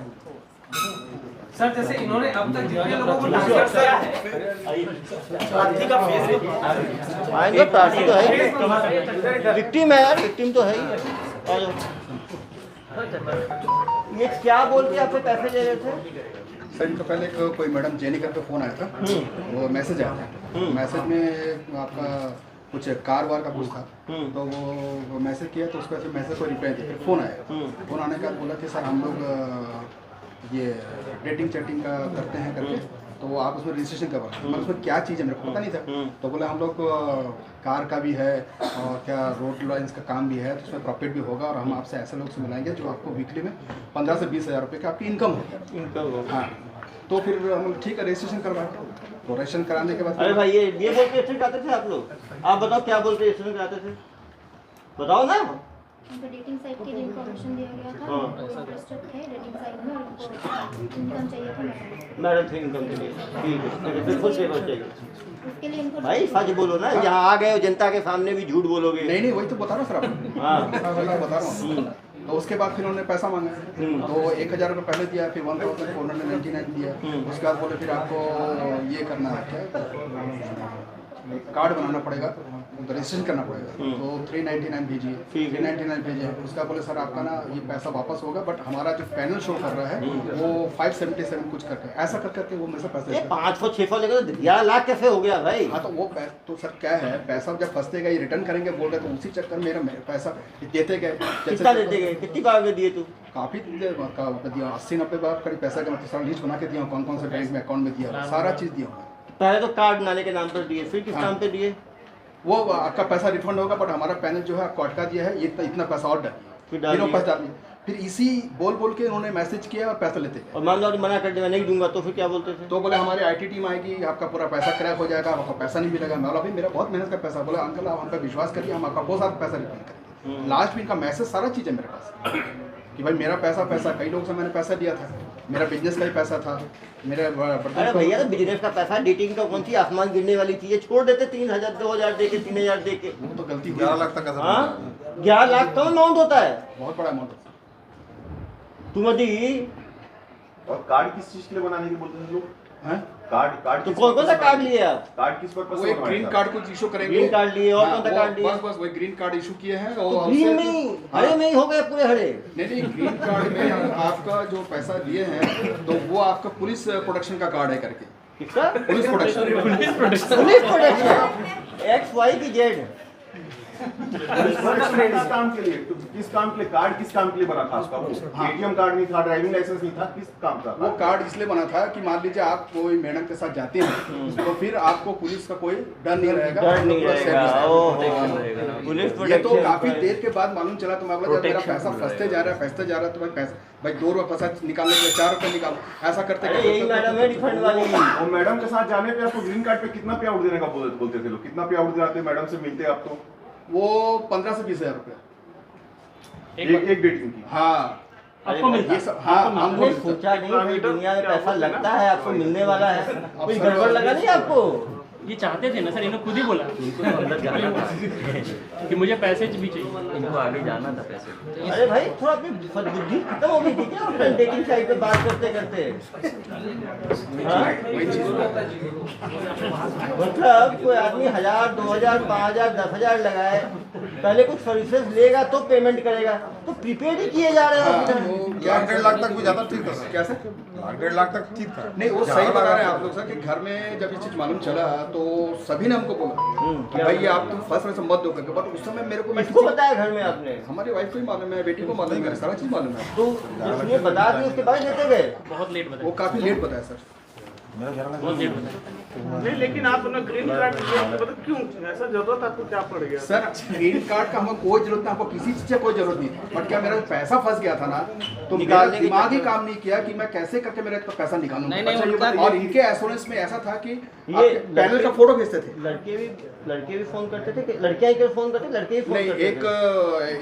सर जैसे इन्होंने अब तक जितने लोगों को टारगेट किया है, प्रार्थी का फेस आएंगे, प्रार्थी तो है, विक्टिम है यार, विक्टिम तो है ही। और ये क्या बोल के आपसे पैसे ले रहे थे? सर इनका पहले कोई मैडम जेनी करके फ़ोन आया था, वो मैसेज आया था। मैसेज में आपका कुछ कार वार का कुछ था, तो वो मैसेज किया तो उसके बाद मैसेज को रिप्लाई दिया। फिर फ़ोन आया, फ़ोन आने के बाद बोला कि सर हम लोग ये डेटिंग चैटिंग का करते हैं करके, तो आप उसमें रजिस्ट्रेशन करवा। मतलब उसमें क्या चीज़ है मेरे को पता नहीं था। तो बोला हम लोग कार का भी है और क्या रोड लाइन्स का काम भी है, तो उसमें प्रॉफिट भी होगा और हम आपसे ऐसे लोग से मिलाएंगे जो आपको वीकली में 15 से 20 हज़ार रुपये का आपकी इनकम होगी। हाँ, तो फिर हम ठीक है रजिस्ट्रेशन करवाए। तो रजिस्ट्रेशन कराने के बाद अरे भाई ये बोल के रजिस्ट्रेशन कराते थे आप लोग? आप बताओ क्या बोल के रजिस्ट्रेशन कराते थे, बताओ ना। उनको डेटिंग साइट के लिए इन्फॉर्मेशन दिया गया था, वो इंटरेस्टेड थे डेटिंग साइट में और उनको इनकम चाहिए था मैडम से इनकम के लिए। ठीक है, बिल्कुल सही बात चाहिए। उसके लिए इनको भाई सच बोलो ना, यहाँ आ गए हो जनता के सामने भी झूठ बोलोगे। नहीं वही तो बता रहा हूँ सर आपको। हाँ बता रहा हूँ। तो उसके बाद फिर उन्होंने पैसा मांगा, तो 1000 रुपये पहले दिया, फिर 1499 दिया। उसके बाद बोले फिर आपको ये करना है क्या, कार्ड बनाना पड़ेगा, तो रजिस्ट्रेशन करना पड़ेगा। तो 399 भेजिए, 399 भेजिए। उसका बोले सर आपका ना ये पैसा वापस होगा, बट हमारा जो पैनल शो कर रहा है वो 577 कुछ करके ऐसा कर करके वो मेरे से पैसे 500-600 लेकर 11 लाख कैसे हो गया भाई? हाँ तो वो तो सर क्या है, पैसा जब फंसतेगा ये रिटर्न करेंगे बोल रहे, तो उसी चक्कर मेरा पैसा देते गए। कितना देते गए, कितनी बार में दिए तू? काफ़ी दिया, 80-90 बार करीब पैसा का सारा लिस्ट बना के दिया, कौन कौन से बैंक में अकाउंट में दिया, सारा चीज़ दिया। पहले तो कार्ड बनाने के नाम पर दिए, फिर किस नाम पे दिए? वो आपका पैसा रिफंड होगा, बट हमारा पैनल जो है आपको अटका दिया है, ये इतना पैसा और डालिए, पैसा डालिए। फिर इसी बोल के उन्होंने मैसेज किया और पैसा लेते गए। और मान लो मना कर दिया नहीं दूंगा, तो फिर क्या बोलते थे? तो बोले हमारी IT टीम आएगी, आपका पूरा पैसा क्रैक हो जाएगा, आपका पैसा नहीं मिलेगा। मैं बोला भाई मेरा बहुत मेहनत का पैसा। बोला अंकल आप हम पे विश्वास करिए, हम आपका बहुत सारा पैसा रिफंड करेंगे। लास्ट में इनका मैसेज सारा चीज़ है मेरे पास कि भाई मेरा पैसा कई लोगों से मैंने पैसा दिया था, मेरा बिजनेस का ही पैसा था, मेरा। अरे भैया तो बिजनेस का पैसा, डेटिंग का कौन सी आसमान गिरने वाली चीज़ है? छोड़ देते 3000 2000 दे के, 3000 दे के। वो तो गलती 11 लाख तक का। हाँ 11 लाख कम अमाउंट होता है, बहुत बड़ा अमाउंट होता है। तुम्हारी और कार्ड किस चीज के लिए बनाने के बोलते हैं लोग? कार्ड तो कौन सा कार्ड लिए आप? कार्ड किस पर्पस वो से? एक ग्रीन कार्ड को इशू करेंगे। ग्रीन कार्ड लिए और कौन सा कार्ड लिए? बस वही ग्रीन कार्ड इशू किए हैं। तो ग्रीन में ही, हरे में ही हो गए पूरे हरे। नहीं ग्रीन कार्ड में आपका जो पैसा दिए हैं तो वो आपका पुलिस प्रोटेक्शन का कार्ड है करके। किसका? Police protection. Police protection XYZ। किस काम के लिए? किस काम के लिए कार्ड, किस काम के लिए बना था उसका? ATM कार्ड नहीं था, ड्राइविंग लाइसेंस नहीं था, किस काम का? वो कार्ड इसलिए बना था कि मान लीजिए आप कोई मैडम के साथ जाते हैं तो फिर आपको पुलिस का कोई डर नहीं रहेगा, डर नहीं रहेगा। पुलिस ये तो प्रोटेक्शन काफी देर के बाद मालूम चला। तो मैं बोला जब मेरा पैसा फंसते जा रहा है तो भाई 2 रुपये पैसा निकालने के लिए 4 रुपये निकालो, ऐसा करते यही मैडम है रिफंड वाली। और मैडम के साथ जाने पे आपको ग्रीन कार्ड पे कितना पे आउट देने का बोलते थे लोग? कितना पे आउट दिलाते? मैडम से मिलते आप तो वो 15 से 20 हज़ार रुपये एक डेटिंग की। हाँ आपको मिलता ये सब। हाँ हमने सोचा नहीं कि दुनिया में पैसा लगता है, आपको मिलने वाला है। कुछ गड़बड़ लगा नहीं आपको? ये चाहते थे ना सर, इन्होंने खुद ही बोला कि मुझे पैसे भी चाहिए, इनको आगे जाना था पैसे। अरे भाई थोड़ा अपनी बुद्धि खत्म हो गई थी क्या अपने डेटिंग साइट पे बात करते करते? हाँ? मतलब कोई आदमी 1000 2000 5000 10,000 लगाए, पहले कुछ सर्विसेज लेगा तो पेमेंट करेगा, तो प्रीपेड ही किए जा रहे हैं। 1.5 लाख तक भी ज्यादा ठीक था। कैसे? 1.5 लाख तक ठीक था। नहीं वो सही बता रहे हैं आप लोग सर कि घर में जब ये चीज मालूम चला तो सभी ने हमको बोला कि भाई आप तुम फर्स्ट में से मत दो करके। बट उस समय मेरे को किसको बताया घर में आपने? हमारी वाइफ को ही मालूम है, बेटी को मालूम है, सारा चीज मालूम है। तो इसने बता दी उसके बाद देते गए? बहुत लेट बताया। वो काफी लेट बताया सर। नहीं, लेकिन आप ना ग्रीन कार्ड मतलब क्यों ऐसा जरूरत आपको क्या पड़ गया? सर ग्रीन कार्ड का हमको कोई जरूरत नहीं, हमको किसी चीज की कोई जरूरत नहीं, बट क्या मेरा पैसा फंस गया था ना, तो मेरा दिमाग ही काम नहीं किया कि मैं कैसे करके मेरा पैसा निकालूं। और इनके एश्योरेंस में ऐसा था कि ये पैनल का फोटो भेजते थे, लड़के भी फोन करते थे, लड़कियां ही फोन करते, लड़के ही फोन नहीं, करते एक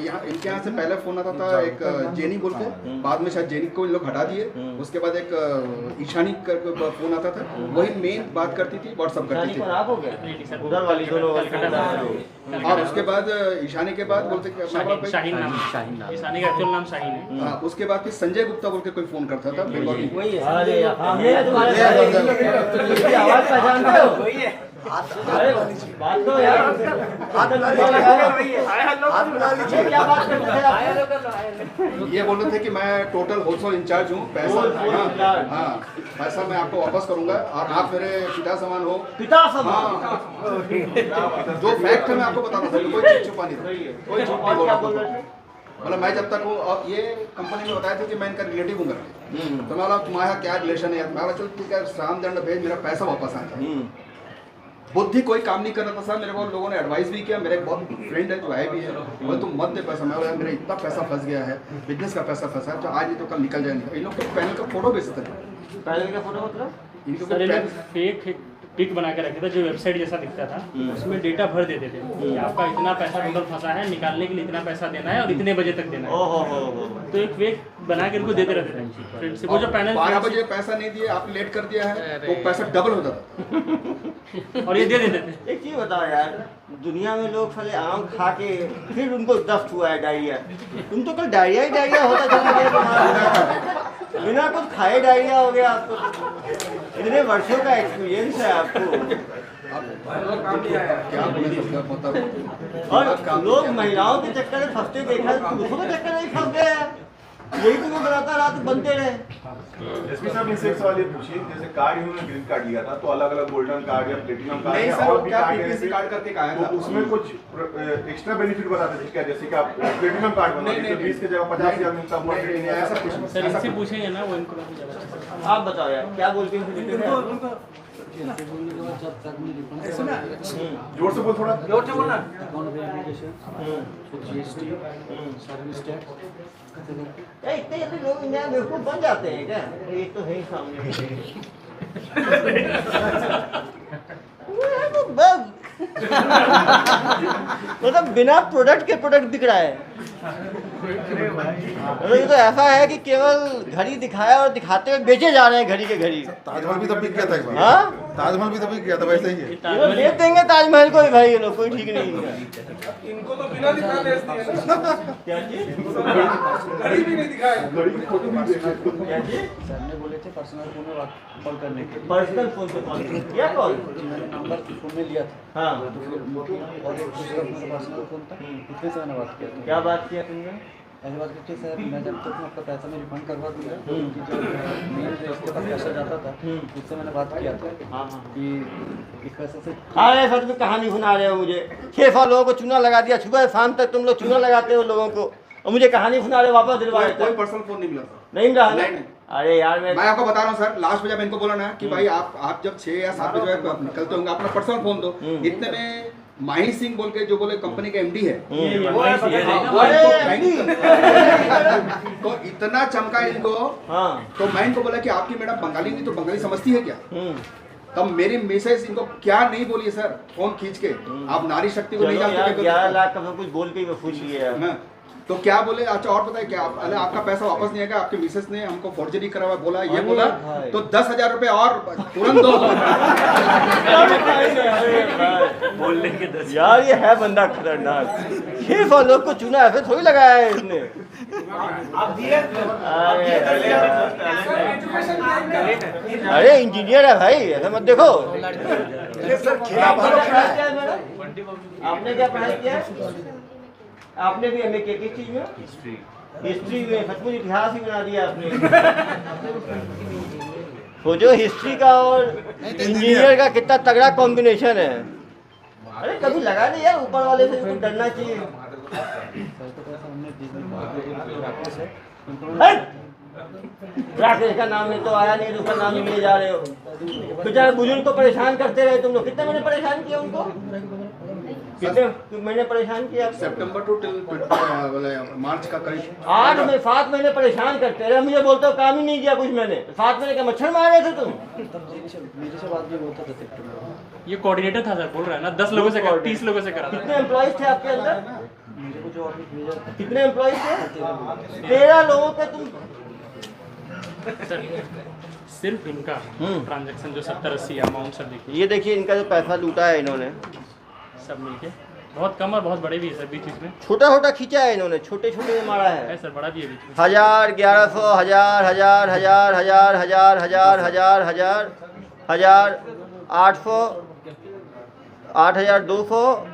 यहाँ इनके यहाँ से पहले फोन आता था एक जेनी बोल के, बाद में शायद जेनी को इन लोग हटा दिए, उसके बाद एक ईशानी करके फोन आता था, वही मेन बात करती थी, व्हाट्सअप करती थी। खराब हो गया उधर वाली दोनों वाली। और उसके बाद ईशानी के बाद बोलते शाहीन नाम, ईशानी का एक्चुअल नाम शाहीन है। हाँ, उसके बाद फिर संजय गुप्ता बोल के कोई फोन करता था, अरे आवाज पहचानते हो? अरे बात तो यार क्या बात करते थे आप? ये बोल रहे थे कि मैं टोटल होलसेल इंचार्ज हूँ, पैसा हाँ पैसा मैं आपको वापस करूंगा और आप मेरे पिता समान हो। पिता समान? हाँ, जो फैक्ट है मैं आपको बता रहा हूँ, कोई चीज छुपा नहीं था, कोई झूठ नहीं बोल रहा था। मतलब मैं जब तक हूँ, और ये कंपनी में बताया था कि मैं इनका रिलेटिव हूँ, तो मैं बोला तुम्हारा क्या रिलेशन है? मैं बोला चलो ठीक है, राम दंड भेज, मेरा पैसा वापस आया। बुद्धि कोई काम नहीं कर रहा था सर, मेरे को लोगों ने एडवाइस भी किया, मेरे एक बहुत फ्रेंड है जो आए भी है, बोले तुम मत दे पैसा। मैं बोला मेरा इतना पैसा फंस गया है, बिजनेस का पैसा फंसा है, तो आज नहीं तो कल निकल जाएंगे। इन लोग तो पैनल का फोटो भेजते थे, पैनल का फोटो मतलब इनको फेक पिक बना के रखे थे जो वेबसाइट जैसा दिखता था, उसमें डेटा भर देते थे कि आपका इतना पैसा टोटल फंसा है, निकालने के लिए इतना पैसा देना है और इतने बजे तक देना है। तो एक फेक बना के इनको देते रहते थे। वो जो पैनल 12 बजे पैसा नहीं दिए, आपने लेट कर दिया है, तो पैसा डबल हो जाता और ये दे देते थे। एक चीज बताओ यार, दुनिया में लोग फले आम खा के फिर उनको दस्त हुआ है डायरिया, तुम तो कल डायरिया ही डायरिया होता चला गया तुम्हारा, बिना कुछ खाए डायरिया हो गया आपको। इतने वर्षों का एक्सपीरियंस है आपको, क्या बोले सब मतलब। और लोग महिलाओं के चक्कर में फंसते देखा, पुरुषों के चक्कर में फंस गए हैं। यही तुम्हें बनाता रहा तो बनते रहे। एसपी साहब इनसे एक सवाल ये पूछिए, जैसे कार्ड इन्होंने ग्रीन कार्ड लिया था, तो अलग अलग गोल्डन कार्ड या प्लेटिनम कार्ड नहीं या सर, और भी क्या कार्ड पीपीसी कार्ड करके कहा तो था, उसमें कुछ एक्स्ट्रा बेनिफिट बताते थे क्या? जैसे कि आप प्लेटिनम कार्ड बनाते तो 20 की जगह 50,000 मिलता हुआ, ऐसा कुछ नहीं। सर इनसे पूछेंगे ना, वो इनको आप बताओ यार क्या बोलते हैं? जोर से बोल, थोड़ा जोर से बोलना। जीएसटी, सर्विस टैक्स, इतने जल्दी लोग इंडिया में बेवकूफ बन जाते हैं क्या? एक तो है ही सामने मतलब बिना प्रोडक्ट के प्रोडक्ट बिक रहा है। ये तो ऐसा है कि केवल घड़ी दिखाया और दिखाते हुए बेचे जा रहे हैं घड़ी के घड़ी। ताजमहल भी तो बिक गया था एक बार। हाँ, ताजमहल भी तो बिक गया था, वैसे ही है। ये लोग ले देंगे ताजमहल को भी भाई, ये लोग कोई ठीक नहीं है। इनको तो बिना दिखाए बेच दिया। क्या चीज? घड़ी भी नहीं दिखाए, घड़ी की फोटो भी देखा। क्या चीज? सर ने बोले थे पर्सनल फोन में कॉल करने के लिए। पर्सनल फोन पे कॉल किया, कॉल मैंने नंबर फोन में लिया था। हाँ, और एक दूसरा मेरा पर्सनल फोन था, इतने से मैंने बात किया था। क्या बात किया तुमने? ऐसी बात की सर, मैं जब तक आपका पैसा मैं रिफंड करवा दूंगा, उनकी जो मेल जो इसके पास पैसा जाता था, उससे मैंने बात किया था कि इस पैसे से। अरे सच में कहानी सुना रहे हो मुझे। 6 साल लोगों को चूना लगा दिया, सुबह शाम तक तुम लोग चूना लगाते हो लोगों को, और मुझे कहानी सुना रहे हो, वापस दिलवा देते हो। कोई पर्सनल फोन नहीं मिला था। नहीं मिला? नहीं। अरे यार मैं आपको बता रहा हूँ सर, लास्ट में जब इनको बोला ना कि भाई आप जब 6 या 7 बजे निकलते होंगे, अपना पर्सनल फोन दो। इतने में माही सिंह बोल के जो बोले कंपनी के एमडी है, तो इतना चमका इनको। तो मैं इनको बोला कि आपकी मैडम बंगाली नहीं तो बंगाली समझती है क्या? तब मेरी मैसेज इनको क्या नहीं बोली सर, फोन खींच के, आप नारी शक्ति को नहीं जानते। 11 लाख का कुछ बोल के वसूल लिए तो क्या बोले? अच्छा और बताए क्या? अरे आपका पैसा वापस नहीं आएगा, आपके मिसेस ने हमको फोर्जरी करा हुआ बोला, ये बोला, तो 10,000 रुपए और तुरंत दो। बोलने के 10 यार, ये है बंदा खतरनाक। 6 साल लोग को चुना ऐसे थोड़ी लगाया है इसने। अरे इंजीनियर है भाई, ऐसा मत देखो। आपने क्या पढ़ाई किया? आपने भी एमए किस चीज में? हिस्ट्री में। सचमुच इतिहास ही बना दिया आपने। सोचो हिस्ट्री का और इंजीनियर का कितना तगड़ा कॉम्बिनेशन है। अरे कभी लगा नहीं यार, ऊपर वाले से कुछ डरना चाहिए। राकेश का नाम नहीं तो आया नहीं, दूसरा नाम ही ले जा रहे हो। बेचारे बुजुर्ग को परेशान करते रहे तुम लोग। कितने महीने परेशान किया उनको? कितने महीने परेशान किया? सितंबर टू टिल मार्च का करीब 7 महीने परेशान करते रहे। मुझे बोलते हो काम ही नहीं किया कुछ मैंने। 7 महीने का मच्छर मार रहे थे तुम। मेरे से बात भी होता था सितंबर। ये कोऑर्डिनेटर था सर, बोल रहा है ना 10 लोगों से 30 लोगों से करा। कितने एम्प्लॉइज थे आपके अंदर? मेरे को जो ऑफिस भेजा था कितने एम्प्लॉइज थे? 13 लोगों पे तुम। सर सिर्फ इनका ट्रांजैक्शन जो 70-80 अमाउंट सर देखिए, ये देखिए इनका जो पैसा लूटा है इन्होंने, सब मिलके बहुत कम और बहुत बड़े भी है सर। बीच में छोटा छोटा खींचा है इन्होंने, छोटे छोटे में मारा है सर, बड़ा भी है बीच में। 1000, 1100, 1000, 1000, 1000, 1000, 1000, 1000, 1000, 1000, 1000, 800, 8200,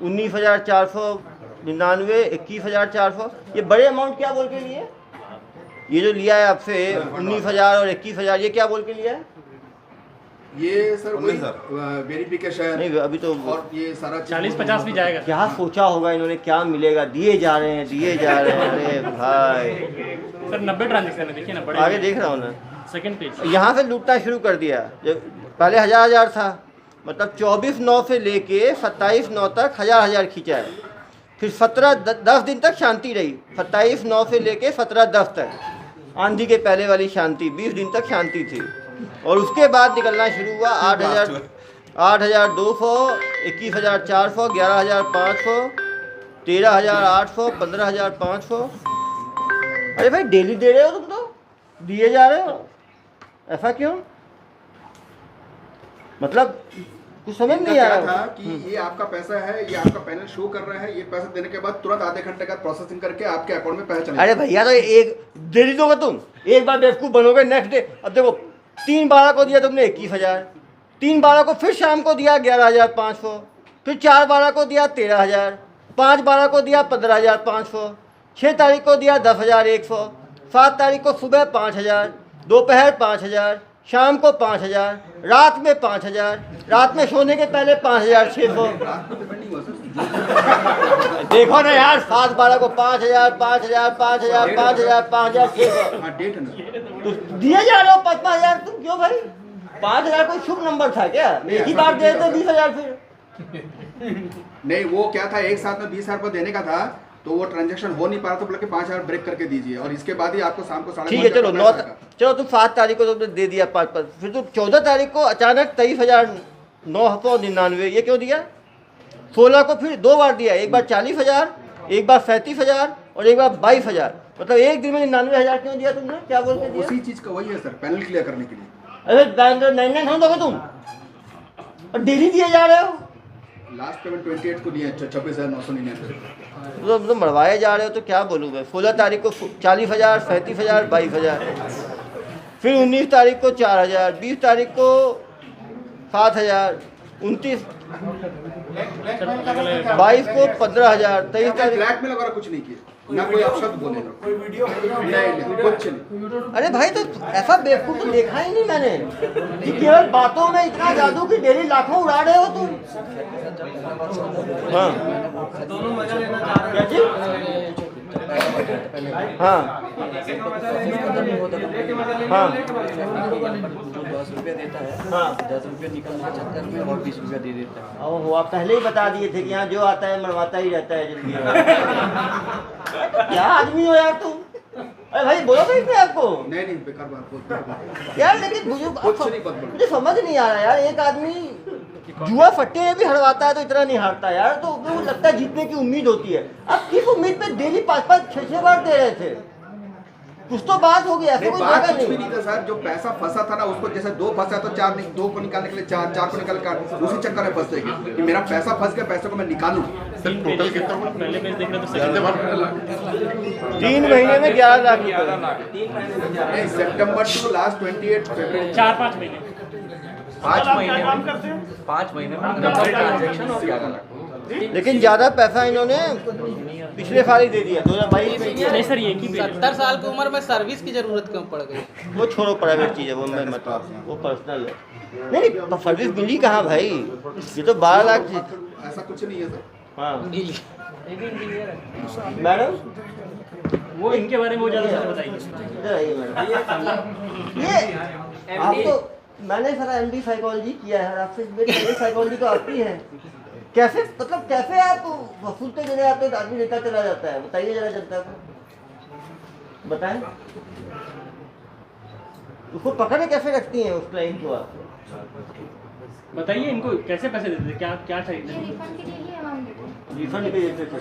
19,499, 21,400। ये बड़े अमाउंट क्या बोल के लिए? ये जो लिया है आपसे 19,000 और 21,000, ये क्या बोल के लिया है? ये सर वही वेरिफिकेशन नहीं अभी तो, और ये सारा 40-50 भी जाएगा। क्या सोचा होगा इन्होंने, क्या मिलेगा? दिए जा रहे हैं, दिए जा रहे हैं। अरे भाई सर 90 ट्रांजैक्शन है, देखिए ना बड़े। आगे देख रहा हूँ ना, सेकंड पेज। यहाँ से लूटना शुरू कर दिया। जब पहले 1000 था, मतलब 24/9 से लेके 27/9 तक 1000 खींचा है। फिर 10 दिन तक शांति रही, 27/9 से लेके 17/10 तक आंधी के पहले वाली शांति, 20 दिन तक शांति थी। और उसके बाद निकलना शुरू हुआ 8,200, 21,400, 11,500, 13,800, 15,500। अरे भाई डेली दे रहे हो तुम तो, दिए जा रहे हो, ऐसा क्यों? मतलब कुछ समझ नहीं आ रहा था कि ये आपका पैसा है, ये आपका पैनल शो कर रहा है, ये पैसा देने के बाद तुरंत आधे घंटे का प्रोसेसिंग करके आपके अकाउंट में पैसा चलेगा। अरे भैया तो एक देरी दोगे तुम, एक बार बेवकूफ़ बनोगे, नेक्स्ट डे। अब देखो 3/12 को दिया तुमने 21,000, 3/12 को फिर शाम को दिया 11,500, फिर 4/12 को दिया 13,000, 5/12 को दिया 15,500, 6 तारीख को दिया 10,100, 7 तारीख को सुबह 5,000, दोपहर 5,000, शाम को 5,000, रात में 5,000, रात में सोने के पहले 5,600। देखो ना यार, 7/12 को 5,000, 5,000, 5,000, 5,000, 5,600 तो दिए जा रहे हो 5,000। तुम क्यों भाई? 5,000 कोई शुभ नंबर था क्या? एक ही बार दे देते 20,000 फिर। नहीं, वो क्या था, एक साथ में 20,000 रुपये देने का था, तो वो ट्रांजैक्शन हो नहीं पा रहा, तो बोला कि 5,000 ब्रेक करके दीजिए और इसके बाद ही आपको शाम को 5:30 ठीक है। चलो तुम 7 तारीख को तुमने दे दिया 5, फिर तुम 14 तारीख को अचानक 23,999, ये क्यों दिया? 16 को फिर 2 बार दिया, एक बार 40,000, एक बार 37,000 और एक बार 22,000। मतलब एक दिन में 99,000 क्यों दिया तुमने? क्या बोल के दिया? उसी चीज का वही है सर, पैनल क्लियर करने के लिए। अरे 99 दोगे तुम और डेली दिए जा रहे हो। लास्ट पेमेंट 28 को दिया 26,999। तो मरवाए जा रहे हो, तो क्या बोलूँ मैं। 16 तारीख को 40,000, 37,000, 22,000, फिर 19 तारीख को 4,000, 20 तारीख को 7,000, 29, 22 को 15,000, 23 तारीख। ब्लैक में लगा कुछ नहीं किया, ना कोई अपशब्द बोलेगा, कोई वीडियो नहीं, कुछ नहीं। अरे भाई तो ऐसा बेवकूफ तो देखा ही नहीं मैंने कि केवल बातों में इतना जादू कि डेली लाखों उड़ा रहे हो तुम। हाँ दोनों मजा लेना चाह रहे हैं। हाँ हाँ 10 रुपया देता है, 10 रुपया निकलने के चक्कर में और 20 रुपया दे देता है। ओहो, आप पहले ही बता दिए थे कि यहाँ जो आता है मरवाता ही रहता है जल्दी। क्या आदमी हो यार तुम? अरे भाई बोलो तो इसमें आपको। नहीं बेकार बात बोलते यार, लेकिन मुझे समझ नहीं आ रहा यार, एक आदमी जुआ फट्टे में भी हरवाता है तो इतना नहीं हारता यार। तो वो लगता है जीतने की उम्मीद होती है। अब किस उम्मीद पे डेली 5-5, 6-6 बार दे रहे थे? कुछ तो बात होगी, ऐसे कोई बात जगह कुछ भी नहीं था सर। जो पैसा फंसा था ना, उसको जैसे 2 फंसा तो 4 नहीं, 2 को निकालने के लिए 4 को निकाल कर उसी चक्कर में फंस जाएगी कि मेरा पैसा फंस गया, पैसे को मैं निकालूं। टोटल कितना हुआ? पहले पेज देख रहे तो 3 महीने में 11 लाख रुपए। सितंबर टू लास्ट 28 फरवरी, 4-5 महीने 5 महीने में 90 ट्रांजैक्शन और 11 लाख। लेकिन ज्यादा पैसा इन्होंने पिछले साल ही दे दिया, 2022 में। नहीं सर, ये की 70 साल की उम्र में सर्विस की जरूरत क्यों पड़ गई? वो छोड़ो, प्राइवेट चीज़ है वो, मैं मतलब वो पर्सनल है। नहीं सर्विस मिली कहाँ भाई? ये तो 12 लाख। ऐसा कुछ नहीं है सर। हाँ मैडम वो इनके बारे में वो ज़्यादा सर बताइए। इधर आइए मैडम। ये आपको मैंने सारा MD साइकोलॉजी किया है, आपसे मेरी साइकोलॉजी तो आती है। कैसे मतलब कैसे आप वसूलते चले आते हो, आदमी लेता चला जाता है, बताइए जरा जनता को, बताएं। उसको पकड़े कैसे रखती हैं उस क्लाइंट को आप? बताइए इनको कैसे पैसे देते थे, क्या चाहिए? रिफंड के लिए ही हम देते हैं। रिफंड के लिए देते थे।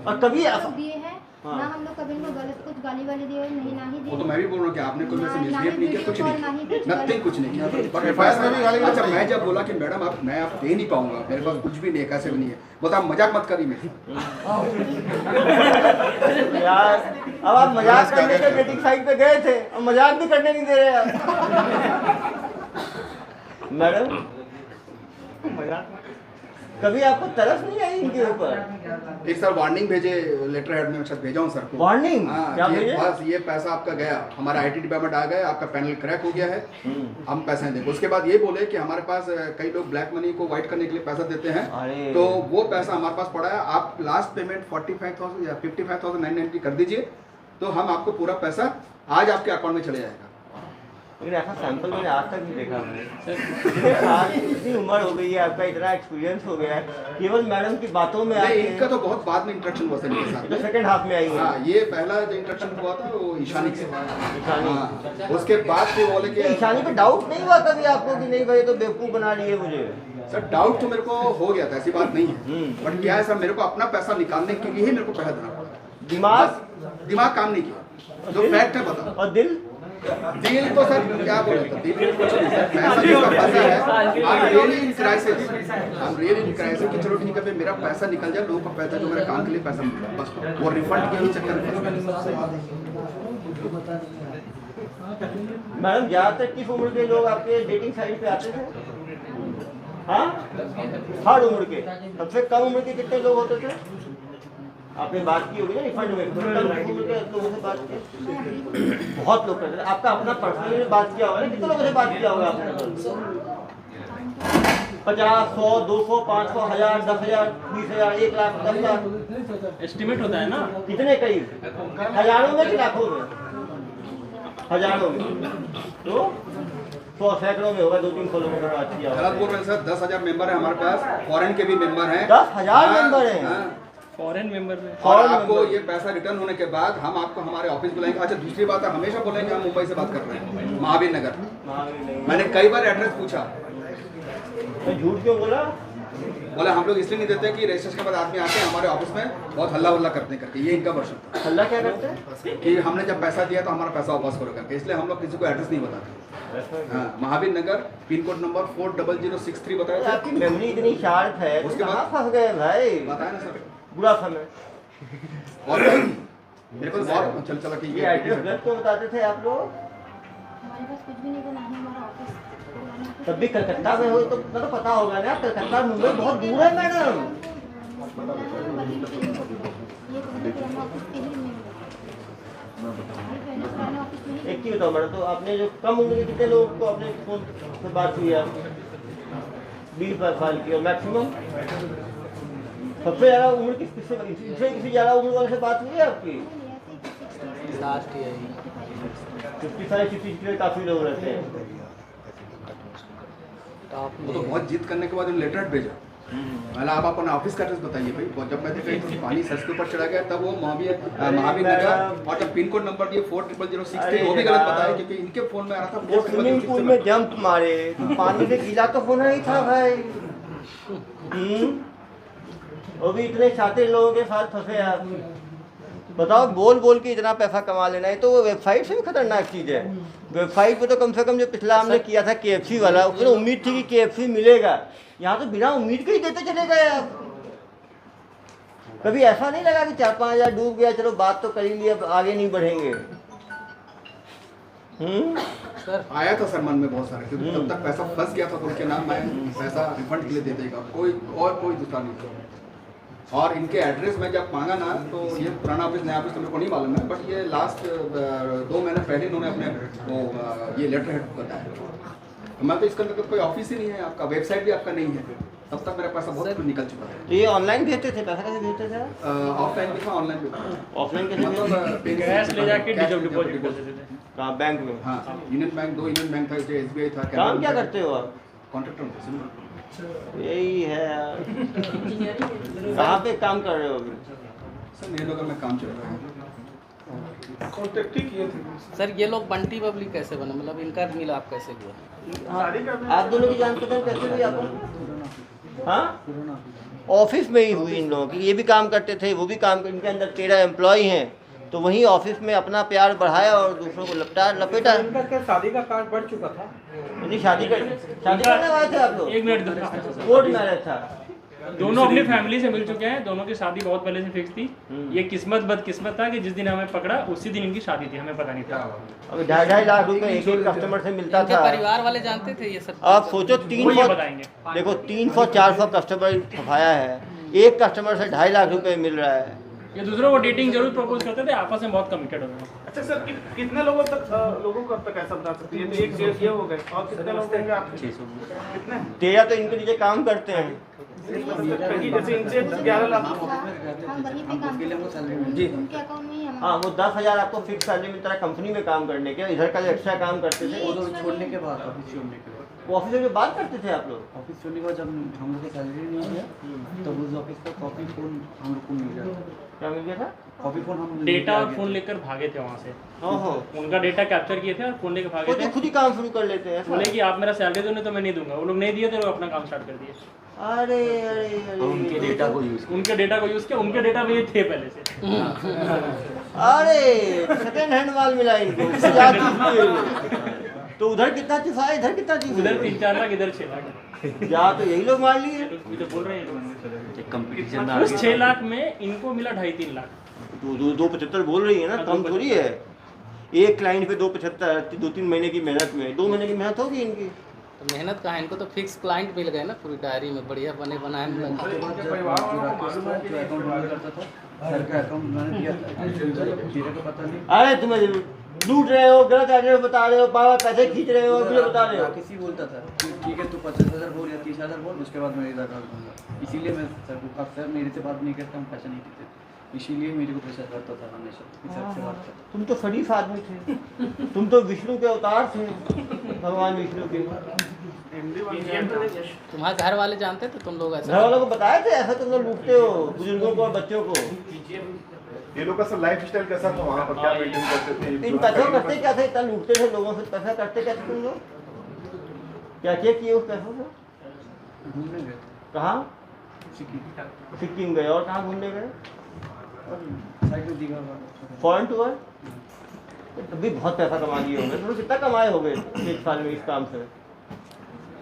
और कभी लोग दिए हैं ना, हम लोग कभी इनको गलत कुछ गाली वाली दिए नहीं, ना ही दिए। वो तो मैं भी बोल रहा हूँ कि आपने कोई ना- वैसे ना मिसबिहेव नहीं किया, ही कुछ वीडियो नहीं कॉल, ना ही किया, कुछ नथिंग, कुछ नहीं किया। पर FIR में भी गाली अच्छा, मैं जब बोला कि मैडम मैं आप दे नहीं पाऊंगा, मेरे पास कुछ भी नहीं है, कैसे भी नहीं है, बता आप मजाक मत करिए मेरे। यार अब आप मजाक करने के डेटिंग साइट पे गए थे, अब मजाक भी करने नहीं दे रहे आप। मैडम मजाक कभी आपको तरस नहीं आई इनके ऊपर? एक सर वार्निंग भेजे, लेटर हेड में शायद भेजा हूँ सर को। वार्निंग? हाँ, क्या ये भेजे? बस ये पैसा आपका गया, हमारा IT डिपार्टमेंट आ गया, आपका पैनल क्रैक हो गया है, हम पैसे नहीं देंगे। उसके बाद ये बोले कि हमारे पास कई लोग ब्लैक मनी को वाइट करने के लिए पैसा देते हैं, तो वो पैसा हमारे पास पड़ा है, आप लास्ट पेमेंट 45,000 या 55,990 कर दीजिए, तो हम आपको पूरा पैसा आज आपके अकाउंट में चले जाएगा। लेकिन ऐसा सैंपल मैंने आज तक नहीं देखा। इतने साल इतनी उम्र हो गई है, आपका इतना एक्सपीरियंस हो गया है, केवल मैडम की बातों में नहीं, इनका तो बहुत बाद में इंटरेक्शन हुआ सर मेरे साथ में। सेकंड हाफ में आई है। हाँ, ये पहला जो इंटरेक्शन हुआ था वो ईशानी से। हाँ, उसके बाद फिर बोले कि ईशानी पे डाउट नहीं हुआ कभी आपको कि नहीं भाई तो बेवकूफ़ बना लिए मुझे? सर डाउट तो मेरे को हो गया था, ऐसी बात नहीं है, बट क्या है सर, मेरे को अपना पैसा निकालने के लिए ही मेरे को पैसा देना पड़ा। दिमाग काम नहीं किया, जो फैक्ट है बता। और दिल तो सर क्या बोले थे, दिल कुछ नहीं सर, पैसा जिसका पैसा है, I'm really in crisis, I'm really in crisis कि चलो ठीक है भाई मेरा पैसा निकल जाए, लोगों का पैसा जो मेरे काम के लिए पैसा मिल जाए, बस वो रिफंड के ही चक्कर में। मैडम ज़्यादातर किस उम्र के लोग आपके डेटिंग साइट पे आते थे? हाँ, हर उम्र के। सबसे कम उम्र के कितने लोग होते थे? आपने बात की होगी ना रिफंड में, कम उम्र के लोगों से बात की? बहुत लोग करते थे। आपका अपना पर्सनली बात किया होगा ना, कितने लोगों से बात किया होगा आपने? 50, 100, 200, 500, 1000, 10,000, 20,000, 1 लाख, 10 लाख एस्टिमेट होता है ना। कितने करीब? हजारों में कि लाखों में? हजारों में। तो 100 सैकड़ों में होगा, 200-300 लोगों से बात किया होगा। गलत बोल रहे हैं सर, 10,000 मेंबर है हमारे पास, फॉरेन के भी मेंबर हैं। 10,000 मेंबर हैं? फॉरेन मेंबर में। और आपको ये पैसा रिटर्न होने के बाद हम आपको हमारे ऑफिस बुलाएंगे। अच्छा, दूसरी बात है, हमेशा बोलेंगे हम मुंबई से बात कर रहे हैं, महावीर नगर। मैंने कई बार एड्रेस पूछा, तो झूठ क्यों बोला? बोला हम लोग इसलिए नहीं देते कि रजिस्ट्रेशन के बाद आदमी आते हैं हमारे ऑफिस में बहुत हल्ला वल्ला करते करके, ये इनका वर्षन था। हल्ला क्या करते हैं? कि हमने जब पैसा दिया तो हमारा पैसा वापस करो करके, इसलिए हम लोग किसी को एड्रेस नहीं बताते। हाँ, महावीर नगर, पिन कोड नंबर 40063 बताया था। आपकी मेमोरी इतनी शार्प है, उसके बाद फंस गए भाई। बताया ना सर, बुरा समय। और मेरे को तो बहुत चल चला कि ये एड्रेस गलत क्यों बताते थे आप लोग? हमारे पास कुछ भी नहीं बना है, हमारा ऑफिस तब भी कलकत्ता में हो तो पता होगा ना, कलकत्ता मुंबई बहुत दूर है मैडम। एक चीज बताओ मैडम, तो आपने जो कम उम्र के कितने लोगों को अपने फोन से बात हुई है? 20 बार कॉल की, और मैक्सिमम सबसे ज़्यादा उम्र किसी ज़्यादा उम्र वाले से बात हुई है आपकी? लास्ट ईयर 55-60 काफ़ी लोग रहते हैं। वो तो बहुत जिद करने के बाद लेटर हेड भेजा। पहले आप अपना ऑफिस का एड्रेस बताइए भाई, जब मैं देखा तो पानी सर के ऊपर चढ़ा गया, तब वो महावीर नगर और जब पिन कोड नंबर दिए 40006 वो भी गलत बताया, क्योंकि इनके फोन में आ रहा था स्विमिंग पूल में जंप मारे तो पानी से गीला तो होना ही था भाई। वो भी इतने शातिर लोगों के साथ फंसे आप। बताओ, बोल बोल के इतना पैसा कमा लेना है, तो वो वेबसाइट से भी खतरनाक चीज़ है। वेबसाइट पे तो कम से कम जो पिछला हमने किया था KFC वाला, उसमें उम्मीद थी कि KFC मिलेगा, यहाँ तो बिना उम्मीद के ही देते चले गए आप। कभी ऐसा नहीं लगा कि 4-5 हज़ार डूब गया, चलो बात तो कर ही लिया, अब आगे नहीं बढ़ेंगे? सर आया था सर मन में बहुत सारे, क्योंकि तब तक पैसा फंस गया था, उनके नाम मैं पैसा रिफंड के लिए दे देगा, कोई दूसरा नहीं। और इनके एड्रेस में जब मांगा ना, तो ये पुराना ऑफिस नया ऑफिस तो मेरे को नहीं मालूम है, बट ये लास्ट 2 महीने पहले इन्होंने अपने वो ये लेटर हेड बताया। मैं तो इसके अंदर कोई ऑफिस ही नहीं है आपका, वेबसाइट भी आपका नहीं है। तब तक मेरा पैसा बहुत निकल चुका है। तो ये ऑनलाइन भेजते थे, पैसा कैसे भेजते थे? ऑफलाइन भी था, ऑनलाइन भी था। ऑफलाइन कैसे मतलब कैश ले जाके डिपॉजिट कर देते थे। कहाँ, बैंक में? हाँ, यूनियन बैंक, 2 यूनियन बैंक था, जो SBI था। काम क्या करते हो आप? कॉन्ट्रैक्टर हूँ सिविल। यही है यार। कहाँ पे काम कर रहे हो अभी? सर ये लोग में काम चल रहा है। कॉन्टेक्ट ही किए थे। सर ये लोग बंटी बबली कैसे बने, मतलब इनका मिला आप कैसे हुआ? आप दोनों की जान पहचान कैसे हुई आपको? हाँ, ऑफिस में ही हुई इन लोगों की। ये भी काम करते थे, वो भी काम, इनके अंदर 13 एम्प्लॉय हैं, तो वहीं ऑफिस में अपना प्यार बढ़ाया और दूसरों को लपेटा। इनका क्या शादी का कार्ड बढ़ चुका था? नहीं, शादी करने वाले थे आप लोग? एक मिनट, कोर्ट मैरिज था। दोनों अपनी फैमिली से मिल चुके हैं, दोनों की शादी बहुत पहले से फिक्स थी। ये किस्मत बदकिस्मत था कि जिस दिन हमें पकड़ा उसी दिन इनकी शादी थी, हमें पता नहीं था। अब 2.5 लाख रुपए एक कस्टमर से मिलता इनके था। परिवार वाले जानते थे ये सब? आप सोचो 300-400 कस्टमर फंसाया है, एक कस्टमर से 2.5 लाख रुपए मिल रहा है। ये दूसरों को डेटिंग जरूर प्रपोज करते थे, आपस में बहुत कमिटेड हो गए। अच्छा सर, कितने लोगों को अब तक ऐसा बता सकते हैं? तो एक केस ये हो गए, और कितने लोग होंगे आपके? 600 कितने? 13 तो इनके नीचे काम करते हैं। जैसे इनसे 11 लाख हम वहीं पे काम करते हैं जी, उनके अकाउंट में ही हम। हाँ, वो 10,000 आपको फिक्स सैलरी मिलता है कंपनी में काम करने के, इधर का जो एक्स्ट्रा काम करते थे। वो तो छोड़ने के बाद, ऑफिस छोड़ने के बाद, वो ऑफिस में बात करते थे आप लोग? ऑफिस छोड़ने के बाद जब हम लोग को सैलरी नहीं दिया तो उस ऑफिस का कॉपी फोन हम लोग को मिल गया। क्या मिल गया था? कॉपी फोन हम डेटा और फोन लेकर भागे थे वहाँ से। ओहो, उनका डेटा कैप्चर किए थे और फोन लेकर भागे थे। खुद ही काम शुरू कर लेते हैं। बोले कि आप मेरा सैलरी दो, नहीं तो मैं नहीं दूंगा। वो लोग नहीं दिए थे, वो अपना काम स्टार्ट कर दिए। अरे अरे अरे, उनके डेटा को यूज किया, उनके डेटा में ये थे पहले से। अरे सेकंड हैंड माल मिला इनको। तो उधर कितना चिफा है, इधर कितना चिफा? उधर 3-4 लाख, इधर 6 लाख। या तो यही लोग मार लिए। तो बोल रहे हैं उस 6 लाख में इनको मिला 2.5-3 लाख। 2.75 बोल रही है ना, कम थोड़ी है। एक क्लाइंट पे 2.75, 2-3 महीने की मेहनत में 2 महीने की मेहनत होगी इनकी। तो मेहनत का है, इनको तो फिक्स क्लाइंट मिल गए ना पूरी डायरी में, बढ़िया बने बनाए। सर का अकाउंट मैंने दिया था, मेरे को पता नहीं। अरे तुम्हें लूट रहे हो, गलत एड्रेस बता रहे हो, बाबा पैसे खींच रहे हो, मुझे बता रहे हो। किसी बोलता था ठीक है, तू 50,000 बोल या 30,000 बोल, उसके बाद मैं इधर डाल दूंगा। इसीलिए मैं सर को, अब सर मेरे से बात नहीं करता, हम पैसा नहीं देते, इसीलिए मेरे को प्रेशर करता था हमेशा सर से बात करता। तुम तो शरीफ आदमी थे, तुम तो विष्णु के अवतार थे, भगवान विष्णु के। तुम्हारे घर वाले जानते थे तुम लोग ऐसा? घर वालों को बताए थे ऐसा तुम लोग लूटते हो बुजुर्गों को और बच्चों को? ये लोग का सर लाइफ स्टाइल कैसा था वहाँ पर, क्या मेंटेन करते थे? इन पैसों करते क्या थे, इतना लूटते थे लोगों से, पैसा करते क्या थे तुम लोग? क्या क्या किए उस पैसों से? घूमने गए, कहाँ? सिक्किम गए। और कहाँ घूमने गए? Cycle Digha, foreign tour. तभी बहुत पैसा कमा लिए होंगे। तो कितना कमाए होंगे 1 साल में इस काम से?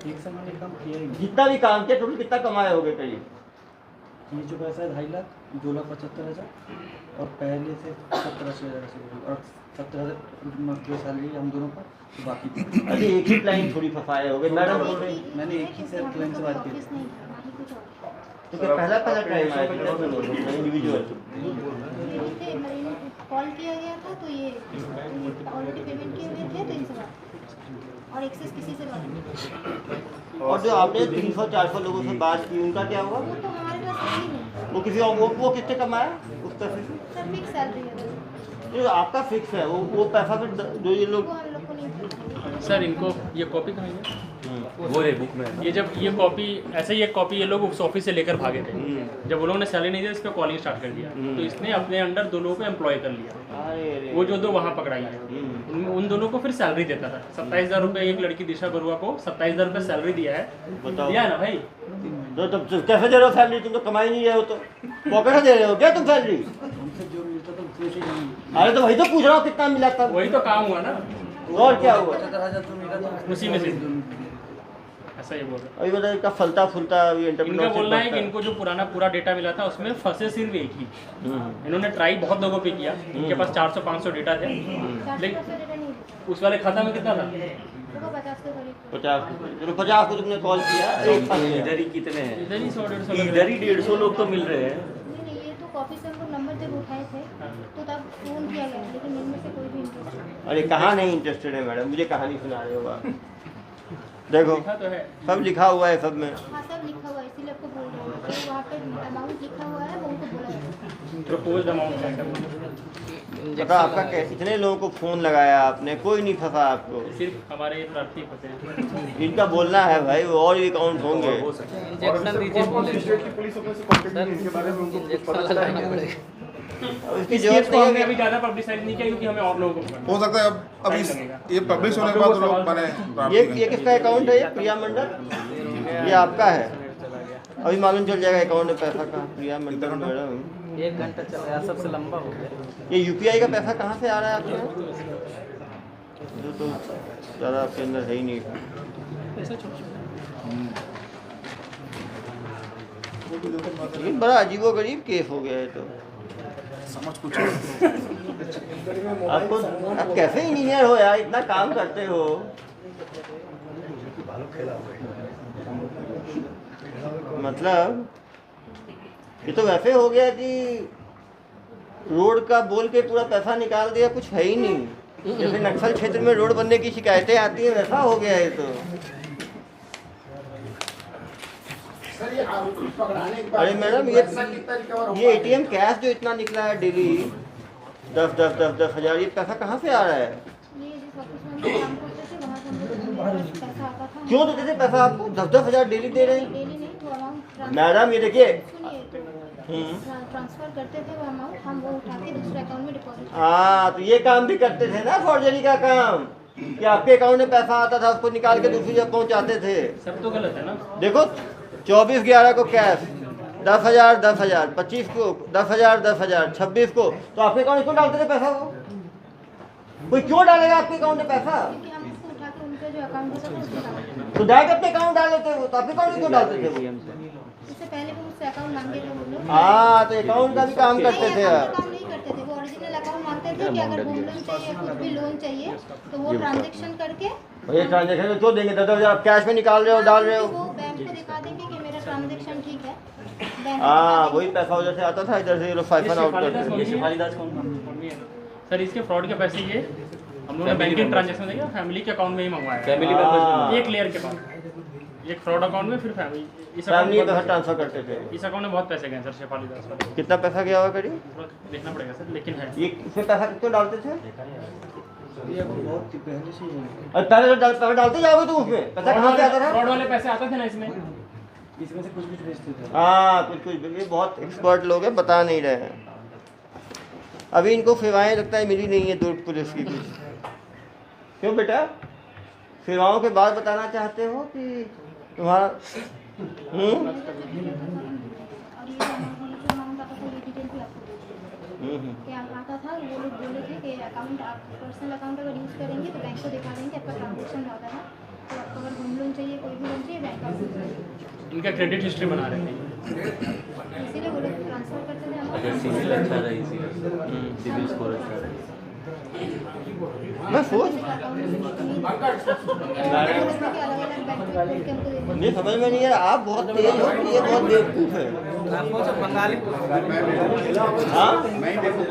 एक साल में काम किया ही नहीं। जितना भी काम किया टोटल कितना कमाए होंगे करीब? ये जो पैसा है 2.5 लाख, 2,75,000 और पहले से 17,000 से, और 17,000 जो सैलरी हम दोनों का, तो बाकी अरे एक ही क्लाइंट थोड़ी फंसाए होंगे। मैडम बोल रही मैंने एक ही सर क्लाइंट से बात की थी। तो क्या पहला टाइम आया इंडिविजुअल? कॉल किया गया था तो ये ऑलरेडी पेमेंट किए हुए थे, तो इनसे बात और एक्सेस किसी से बात नहीं। और जो आपने 300-400 लोगों से बात की उनका क्या हुआ? वो तो हमारे पास है ही नहीं। वो किसी और वो कितने कमाया उस पैसे से? सर फिक्स सैलरी है जो आपका फिक्स है वो पैसा फिर जो ये लोग वो हम लोग को नहीं। सर इनको ये कॉपी कहाँ है? वो है बुक में। ये जब ये कॉपी ऐसे ही एक कॉपी ये लोग उस ऑफिस से लेकर भागे थे। जब उन्होंने सैलरी नहीं दिया, इस पर कॉलिंग स्टार्ट कर दिया, तो इसने अपने अंडर 2 लोगों को एम्प्लॉय कर लिया। वो जो 2 वहाँ पकड़ाई है, उन दोनों को फिर सैलरी देता था। 27,000 रुपये एक लड़की दिशा बरुआ को 27,000 रुपये सैलरी दिया है। दिया है ना भाई? तो कैसे दे रहे हो सैलरी? तुम तो कमाई नहीं रहे हो, तो पॉकेट से दे रहे हो क्या तुम सैलरी? जो मिलता था उसमें से नहीं। अरे तो वही तो पूछ रहा हूँ कितना मिला था? वही तो काम हुआ ना। और क्या हुआ? 75,000 जो मिला था उसी में से ऐसा ही बोल रहा। अभी बताइए इनका फलता फूलता इनका बोलना है कि इनको जो पुराना पूरा डेटा मिला था उसमें फंसे सिर्फ एक ही। इन्होंने ट्राई बहुत लोगों पे किया, इनके पास 400-500 डेटा थे, लेकिन उस वाले खाता में कितना था? 50 को तुमने कॉल किया। इधर ही कितने हैं? इधर ही 100-150 इधर ही 150 लोग तो मिल रहे हैं। ये तो कॉपी से हम लोग नंबर जब उठाए थे तो तब फोन किया गया, लेकिन इनमें से कोई भी इंटरेस्ट नहीं। अरे कहाँ नहीं इंटरेस्टेड है मैडम? मुझे कहानी सुना रहे हो आप? देखो लिखा तो है, सब लिखा हुआ है सब में। हाँ सब लिखा हुआ है, इसीलिए तो वहाँ पे अमाउंट लिखा हुआ है, वो उनको बोला जाता है। प्रपोज्ड अमाउंट क्या करना मतलब आपका कितने लोगों को फोन लगाया आपने, कोई नहीं फंसा आपको? सिर्फ हमारे प्रार्थी फंसे हैं। इनका बोलना है भाई, वो और भी अकाउंट होंगे। इंजेक्शन दीजिए उसकी जरूरत नहीं है अभी ज़्यादा पब्लिसाइज नहीं किया क्योंकि हमें और लोगों को हो सकता है अब ये पब्लिश होने के बाद लोग बने। ये किसका अकाउंट है? ये प्रिया मंडल, ये आपका है? अभी मालूम चल जाएगा अकाउंट में पैसा कहाँ। प्रिया मंडल मैडम 1 घंटा चल रहा है, सबसे लंबा हो गया। ये यूपीआई का पैसा कहाँ से आ रहा है आपके? जो तो ज़्यादा आपके अंदर है ही नहीं। लेकिन बड़ा अजीबोगरीब केस हो गया है। तो समझ कुछ आपको, आप कैसे इंजीनियर हो यार, इतना काम करते हो? मतलब ये तो वैसे हो गया कि रोड का बोल के पूरा पैसा निकाल दिया, कुछ है ही नहीं। जैसे नक्सल क्षेत्र में रोड बनने की शिकायतें आती हैं, वैसा हो गया है। तो अरे मैडम, ये एटीएम कैश जो इतना निकला है डेली 10 हज़ार, ये पैसा कहाँ से आ रहा है? ये जिस ऑफिस में हम काम करते थे वहाँ से हम लोग पैसा आता था। क्यों देते थे पैसा आपको? 10 हज़ार डेली दे रहे हैं। डेली नहीं, वो अमाउंट मैडम ये देखिए, सुनिए, ट्रांसफर करते थे वो अमाउंट, हम वो उठा के दूसरे अकाउंट में डिपॉजिट। हाँ, तो ये काम भी करते थे ना, फॉर्जरी का काम, कि आपके अकाउंट में पैसा आता था, उसको निकाल के दूसरी जगह पहुँचाते थे। सब तो गलत है ना। देखो 24/11 को कैश 10,000 10,000, 25 को 10,000 10,000, 26 को, तो आपके अकाउंट क्यों डालते थे पैसा? वो कोई क्यों डालेगा आपके अकाउंट में पैसा? क्योंकि हम उसको उठा के उनका जो अकाउंट होता था उसमें डालते थे। तो डायरेक्ट अपने अकाउंट डाल लेते वो, तो आपके अकाउंट में क्यों डालते थे वो? इससे पहले भी मुझसे अकाउंट मांगे थे वो लोग। हाँ, तो अकाउंट का भी काम करते थे नहीं, आप। अकाउंट का काम नहीं करते थे, वो ओरिजिनल अकाउंट मांगते थे कि अगर होम लोन चाहिए, कुछ भी लोन चाहिए तो वो ट्रांजैक्शन करके ये ट्रांजेक्शन क्यों देंगे? 10,000 आप कैश में निकाल रहे हो, डाल रहे हो। वो बैंक को दिखा देंगे कि मेरा ट्रांजैक्शन ठीक है। बैंक हाँ, वही पैसा उधर से आता था, इधर से ये लोग फाइफन आउट करते थे। सर इसके फ्रॉड के पैसे ये हम लोगों ने बैंकिंग ट्रांजैक्शन देखा फैमिली के अकाउंट में ही मंगवाया। फैमिली एक लेयर के पास, एक फ्रॉड अकाउंट में, फिर फैमिली। इस फैमिली अकाउंट में ट्रांसफर करते थे। इस अकाउंट में बहुत पैसे गए सर शेफाली दास वाले। कितना पैसा गया होगा करीब? देखना पड़ेगा सर, लेकिन है ये इसमें पैसा क्यों डालते थे? ये बहुत पहले से ही है। और पहले तो पैसा डालते जाओगे तो उसमें पैसा कहाँ से आता था? फ्रॉड वाले पैसे आते थे ना इसमें से कुछ भेजते थे। हाँ, कुछ ये बहुत एक्सपर्ट लोग हैं, बता नहीं रहे हैं। अभी इनको सेवाएं लगता है मिली नहीं है दुर्ग पुलिस की कुछ। क्यों बेटा, सेवाओं के बाद बताना चाहते हो कि तुम्हारा और ये जो अमाउंट आता था ये डिटेल भी आपको दे देंगे। क्या आता था, वो लोग बोले थे कि अकाउंट आप पर्सनल अकाउंट अगर यूज़ करेंगे तो बैंक को दिखा देंगे आपका ट्रांजेक्शन ज़्यादा है, तो आपको अगर होम लोन चाहिए, कोई भी लोन चाहिए, बैंक अकाउंट इनका क्रेडिट हिस्ट्री बना रहे थे। इसीलिए वो लोग ट्रांसफर करते थे अमाउंट। सिविल अच्छा रहा, सिविल स्कोर अच्छा रहा। मैं सोच नहीं समझ में नहीं है। आप बहुत तेज हो, ये बहुत बेवकूफ है। हाँ, मैं देखो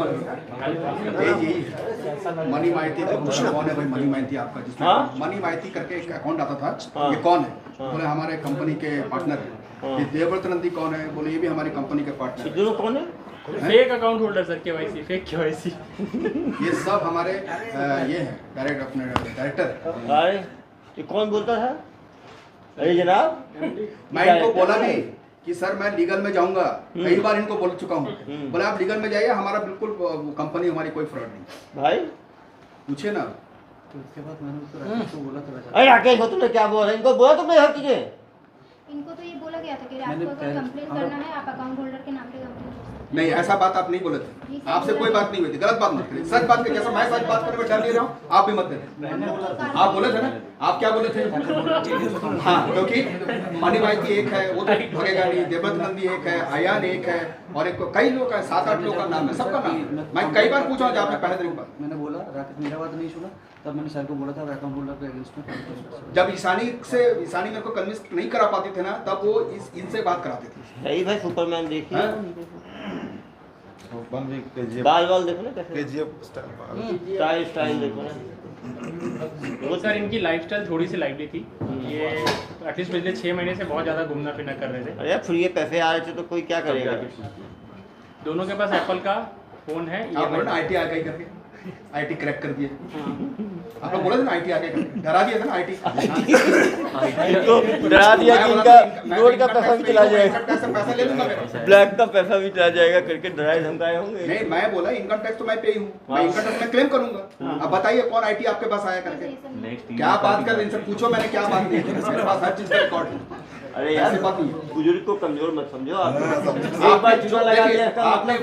मनी माइती को पूछना कौन है भाई? मनी माइती आपका जिसमें मनी माइती करके एक अकाउंट आता था, ये कौन है? बोले हमारे कंपनी के पार्टनर है। ये देवव्रत नंदी कौन है? बोले ये भी हमारी कंपनी के पार्टनर है। दोनों कौन है? Fake account holder sir, KYC fake KYC. ये सब हमारे ये है डायरेक्ट अपने डायरेक्टर। अरे ये कौन बोलता था? अरे जनाब, मैं इनको बोला नहीं कि सर मैं लीगल में जाऊंगा, कई बार इनको बोल चुका हूँ। बोले आप लीगल में जाइए, हमारा बिल्कुल कंपनी हमारी कोई फ्रॉड नहीं। भाई पूछे ना। तो उसके बाद मैंने उसको राकेश को बोला था। अरे राकेश, तुमने क्या बोला? इनको बोला तुमने हर चीजें? इनको तो ये बोला गया था कि आपको अगर कंप्लेन करना है आप अकाउंट होल्डर के नाम पे कंप्लेन। नहीं, ऐसा बात आप नहीं बोले थे। आपसे कोई बात नहीं हुई थी, गलत बात मत करिए। सच बात करिए, जैसा मैं सच बात करने में डर नहीं रहा हूँ, आप भी मत देते। आप बोले थे ना, आप क्या बोले थे? हाँ, क्योंकि मनी माइती एक है, वो तो भगेगा नहीं। देवव्रत नंदी एक है, अयान एक है, और एक कई लोग हैं, 7-8 लोग का नाम है, सबका नाम। मैं कई बार पूछा हूँ आपने पहले दिन पर। मैंने बोला राकेश मेरा बात नहीं सुना, तब मैंने सर को बोला था अकाउंट होल्डर के अगेंस्ट में। जब ईशानी मेरे को कन्विंस नहीं करा पाते थे ना, तब वो इनसे बात कराते थे। सही भाई, सुपरमैन देखिए, बन भी बाल देखो ना कैसे, KGF स्टाइल देखो ना। वो सर इनकी लाइफस्टाइल थोड़ी सी लाइवली थी। ये एटलीस्ट पिछले 6 महीने से बहुत ज़्यादा घूमना फिरना कर रहे थे। अरे फ्री ये पैसे आ रहे थे तो कोई क्या करेगा। दोनों के पास एप्पल का फ़ोन है। आप बोलो ना आईटी आ गई करके, आईटी क्रैक कर दिए। आप लोग बोले थे ना आईटी आ गई करके, डरा दिया था ना आईटी तो डरा दिया कि इनका रोड का पैसा भी चला जाएगा, पैसा ले लूंगा मेरा, ब्लैक का पैसा भी चला जाएगा करके डराए धमकाए होंगे। नहीं मैं बोला इनकम टैक्स तो मैं पे ही हूँ, मैं इनकम टैक्स में क्लेम करूंगा। अब बताइए कौन आईटी आपके पास आया करके, क्या बात कर रहे हैं इनसे पूछो मैंने क्या बात की, मेरे पास हर चीज का रिकॉर्ड है। अरे यार बात नहीं, बुजुर्ग को कमजोर मत समझो आप। एक बार चुना लगा दिया इसका मतलब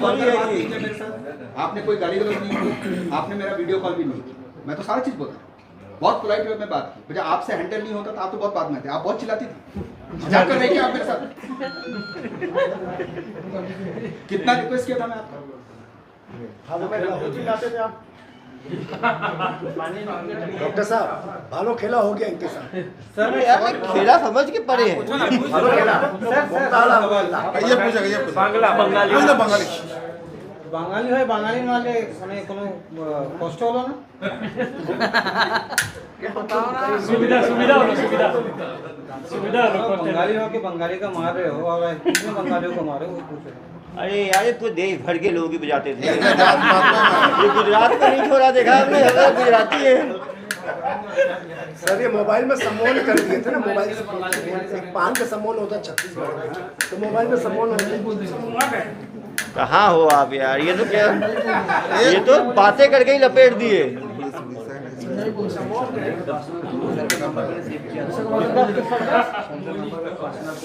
आपने कोई गाली गलौज नहीं की, आपने मेरा वीडियो कॉल भी नहीं किया, मैं तो सारी चीज बोला, बहुत पोलाइट वे में बात की। मुझे आपसे हैंडल नहीं होता तो आप तो बहुत बाद में थे, आप बहुत चिल्लाती थी, मजाक कर रहे थे आप मेरे साथ। कितना रिक्वेस्ट किया था मैं आपको, डॉक्टर साहब भालो खेला हो गया इनके साथ। सर यार खेला समझ के पड़े हैं। भालो खेला ये पूछेगा ये बांग्ला बंगाली बंगाली বাঙালি হয় বাঙালি নালে মানে কোনো কষ্ট হলো না सुविधा सुविधा होना सुविधा सुविधा बंगाली हो के बंगाली का मार रहे हो और कितने बंगालियों को मारे वो पूछ रहे। अरे यार ये तो देश भर के लोग ही बजाते थे, ये गुजरात का नहीं छोड़ा, देखा आपने गुजराती है। सर ये मोबाइल में सम्मोहन कर दिए थे ना, मोबाइल से पान का सम्मोहन होता है छत्तीसगढ़ में, तो मोबाइल में सम्मोहन होता है। कहाँ हो आप यार, ये तो क्या, ये तो बातें करके ही लपेट दिए।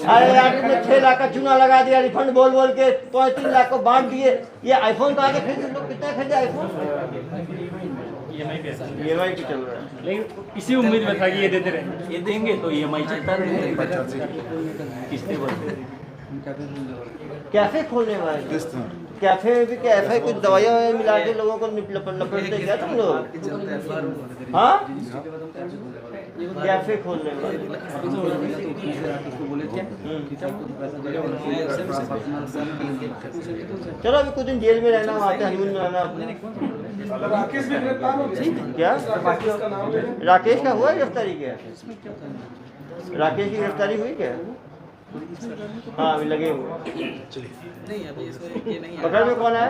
अरे यार तुमने 6 लाख का चूना लगा दिया, रिफंड बोल बोल के 3 लाख को बांट दिए। ये आईफोन तो आगे खरीदे, लोग कितना खरीदे आईफोन, EMI पे चल रहा है। लेकिन इसी उम्मीद में था कि ये देते रहे, ये देंगे तो EMI चलता रहेगा, किस्तें भरते। कैफे खोलने वाले, कैफे में भी कैफे कुछ दवाइयाँ मिला के लोगों को लपेटते क्या तुम लोग? हाँ कैफे खोलने वाले। चलो अभी कुछ दिन जेल में रहना, वहाँ पे हनीमून में रहना अपने। राकेश भी गिरफ्तार हो गए क्या राकेश का नाम है, राकेश का हुआ गिरफ्तारी? क्या राकेश की गिरफ्तारी हुई क्या? हाँ अभी लगे हुए। नहीं अभी इसमें ये नहीं पकड़ में कौन है?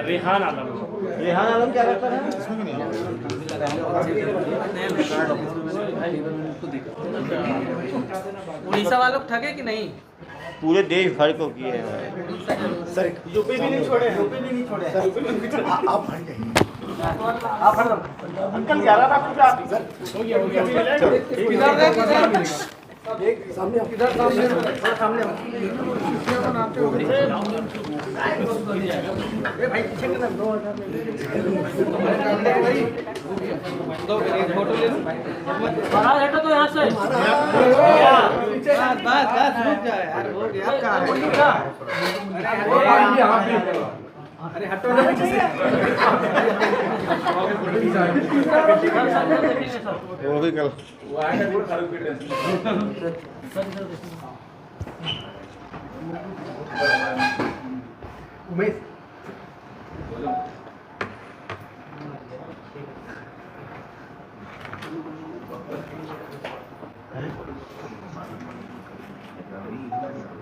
रेहान आलम। रेहान आलम क्या करता है? उड़ीसा वालों को ठगे कि नहीं? पूरे देश भर को किए हैं। सर यूपी भी नहीं छोड़े, यूपी भी नहीं छोड़े। आप हट जाइए, आप हट जाओ। अंकल 11 लाख रुपया हो गया सामने किधर सामने भाई पीछे के दो फोटो ले लो बाहर हटो तो यहाँ से बस रुक जाए यार, हो गया क्या अरे हटो ना पीछे से। वो भी कल उमेश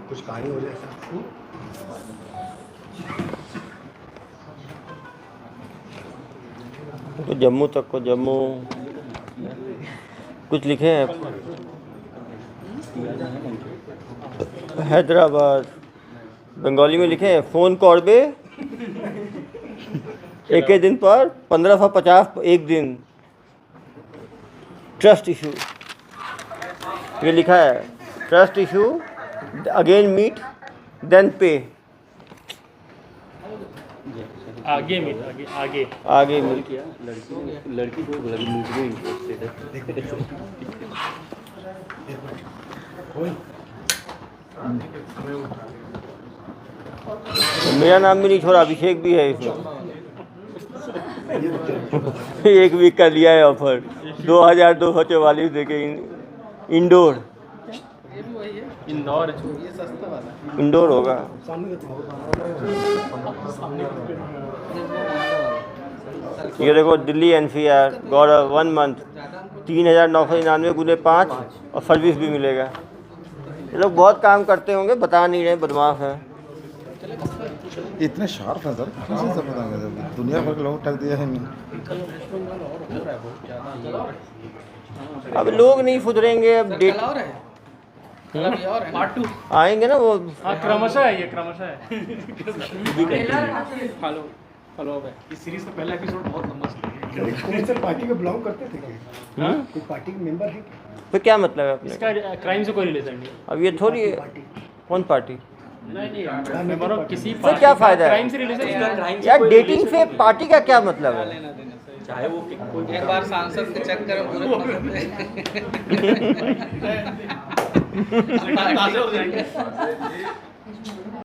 कुछ कहानी हो जाए तो जम्मू तक को, जम्मू कुछ लिखे हैं हैदराबाद, बंगाली में लिखे हैं फ़ोन कॉर्बे एक ही दिन पर 1550 एक दिन, ट्रस्ट इशू ये लिखा है, trust issue again meet then pay, आगे मिल आगे आगे मिल क्या लड़की को बोला कि मुझे इंटरेस्टेड मेरा नाम भी नहीं छोड़ा, अभिषेक भी है इसमें। एक वीक का लिया है ऑफर 2244 देके इंडोर, ये भी वही है, इंदौर ये सस्ता वाला इंडोर होगा। ये देखो दिल्ली NCR गौरव 1 मंथ 3,999 गुने 5 और सर्विस भी मिलेगा। ये लोग बहुत काम करते होंगे, बता नहीं रहे, बदमाश हैं। इतने शार्प है सर, कैसे सब बताएंगे सर? दुनिया भर के लोग ठग दिया है। अब लोग नहीं सुधरेंगे, अब डेट पार्ट 2 आएंगे ना वो। हाँ क्रमशः है, ये क्रमशः है। फॉलो अप है। इस सीरीज का पहला एपिसोड बहुत लंबा चला। कौन से पार्टी को बिलोंग करते थे क्या? हाँ? कोई पार्टी के मेंबर है? तो क्या मतलब है अपने? इसका क्राइम से कोई रिलेशन नहीं। अब ये थोड़ी है, कौन पार्टी? नहीं मेंबर ऑफ किसी तो क्या फायदा है? क्राइम से रिलेशन यार डेटिंग से पार्टी का क्या मतलब है? चाहे वो एक बार सांसद के चक्कर में पूरे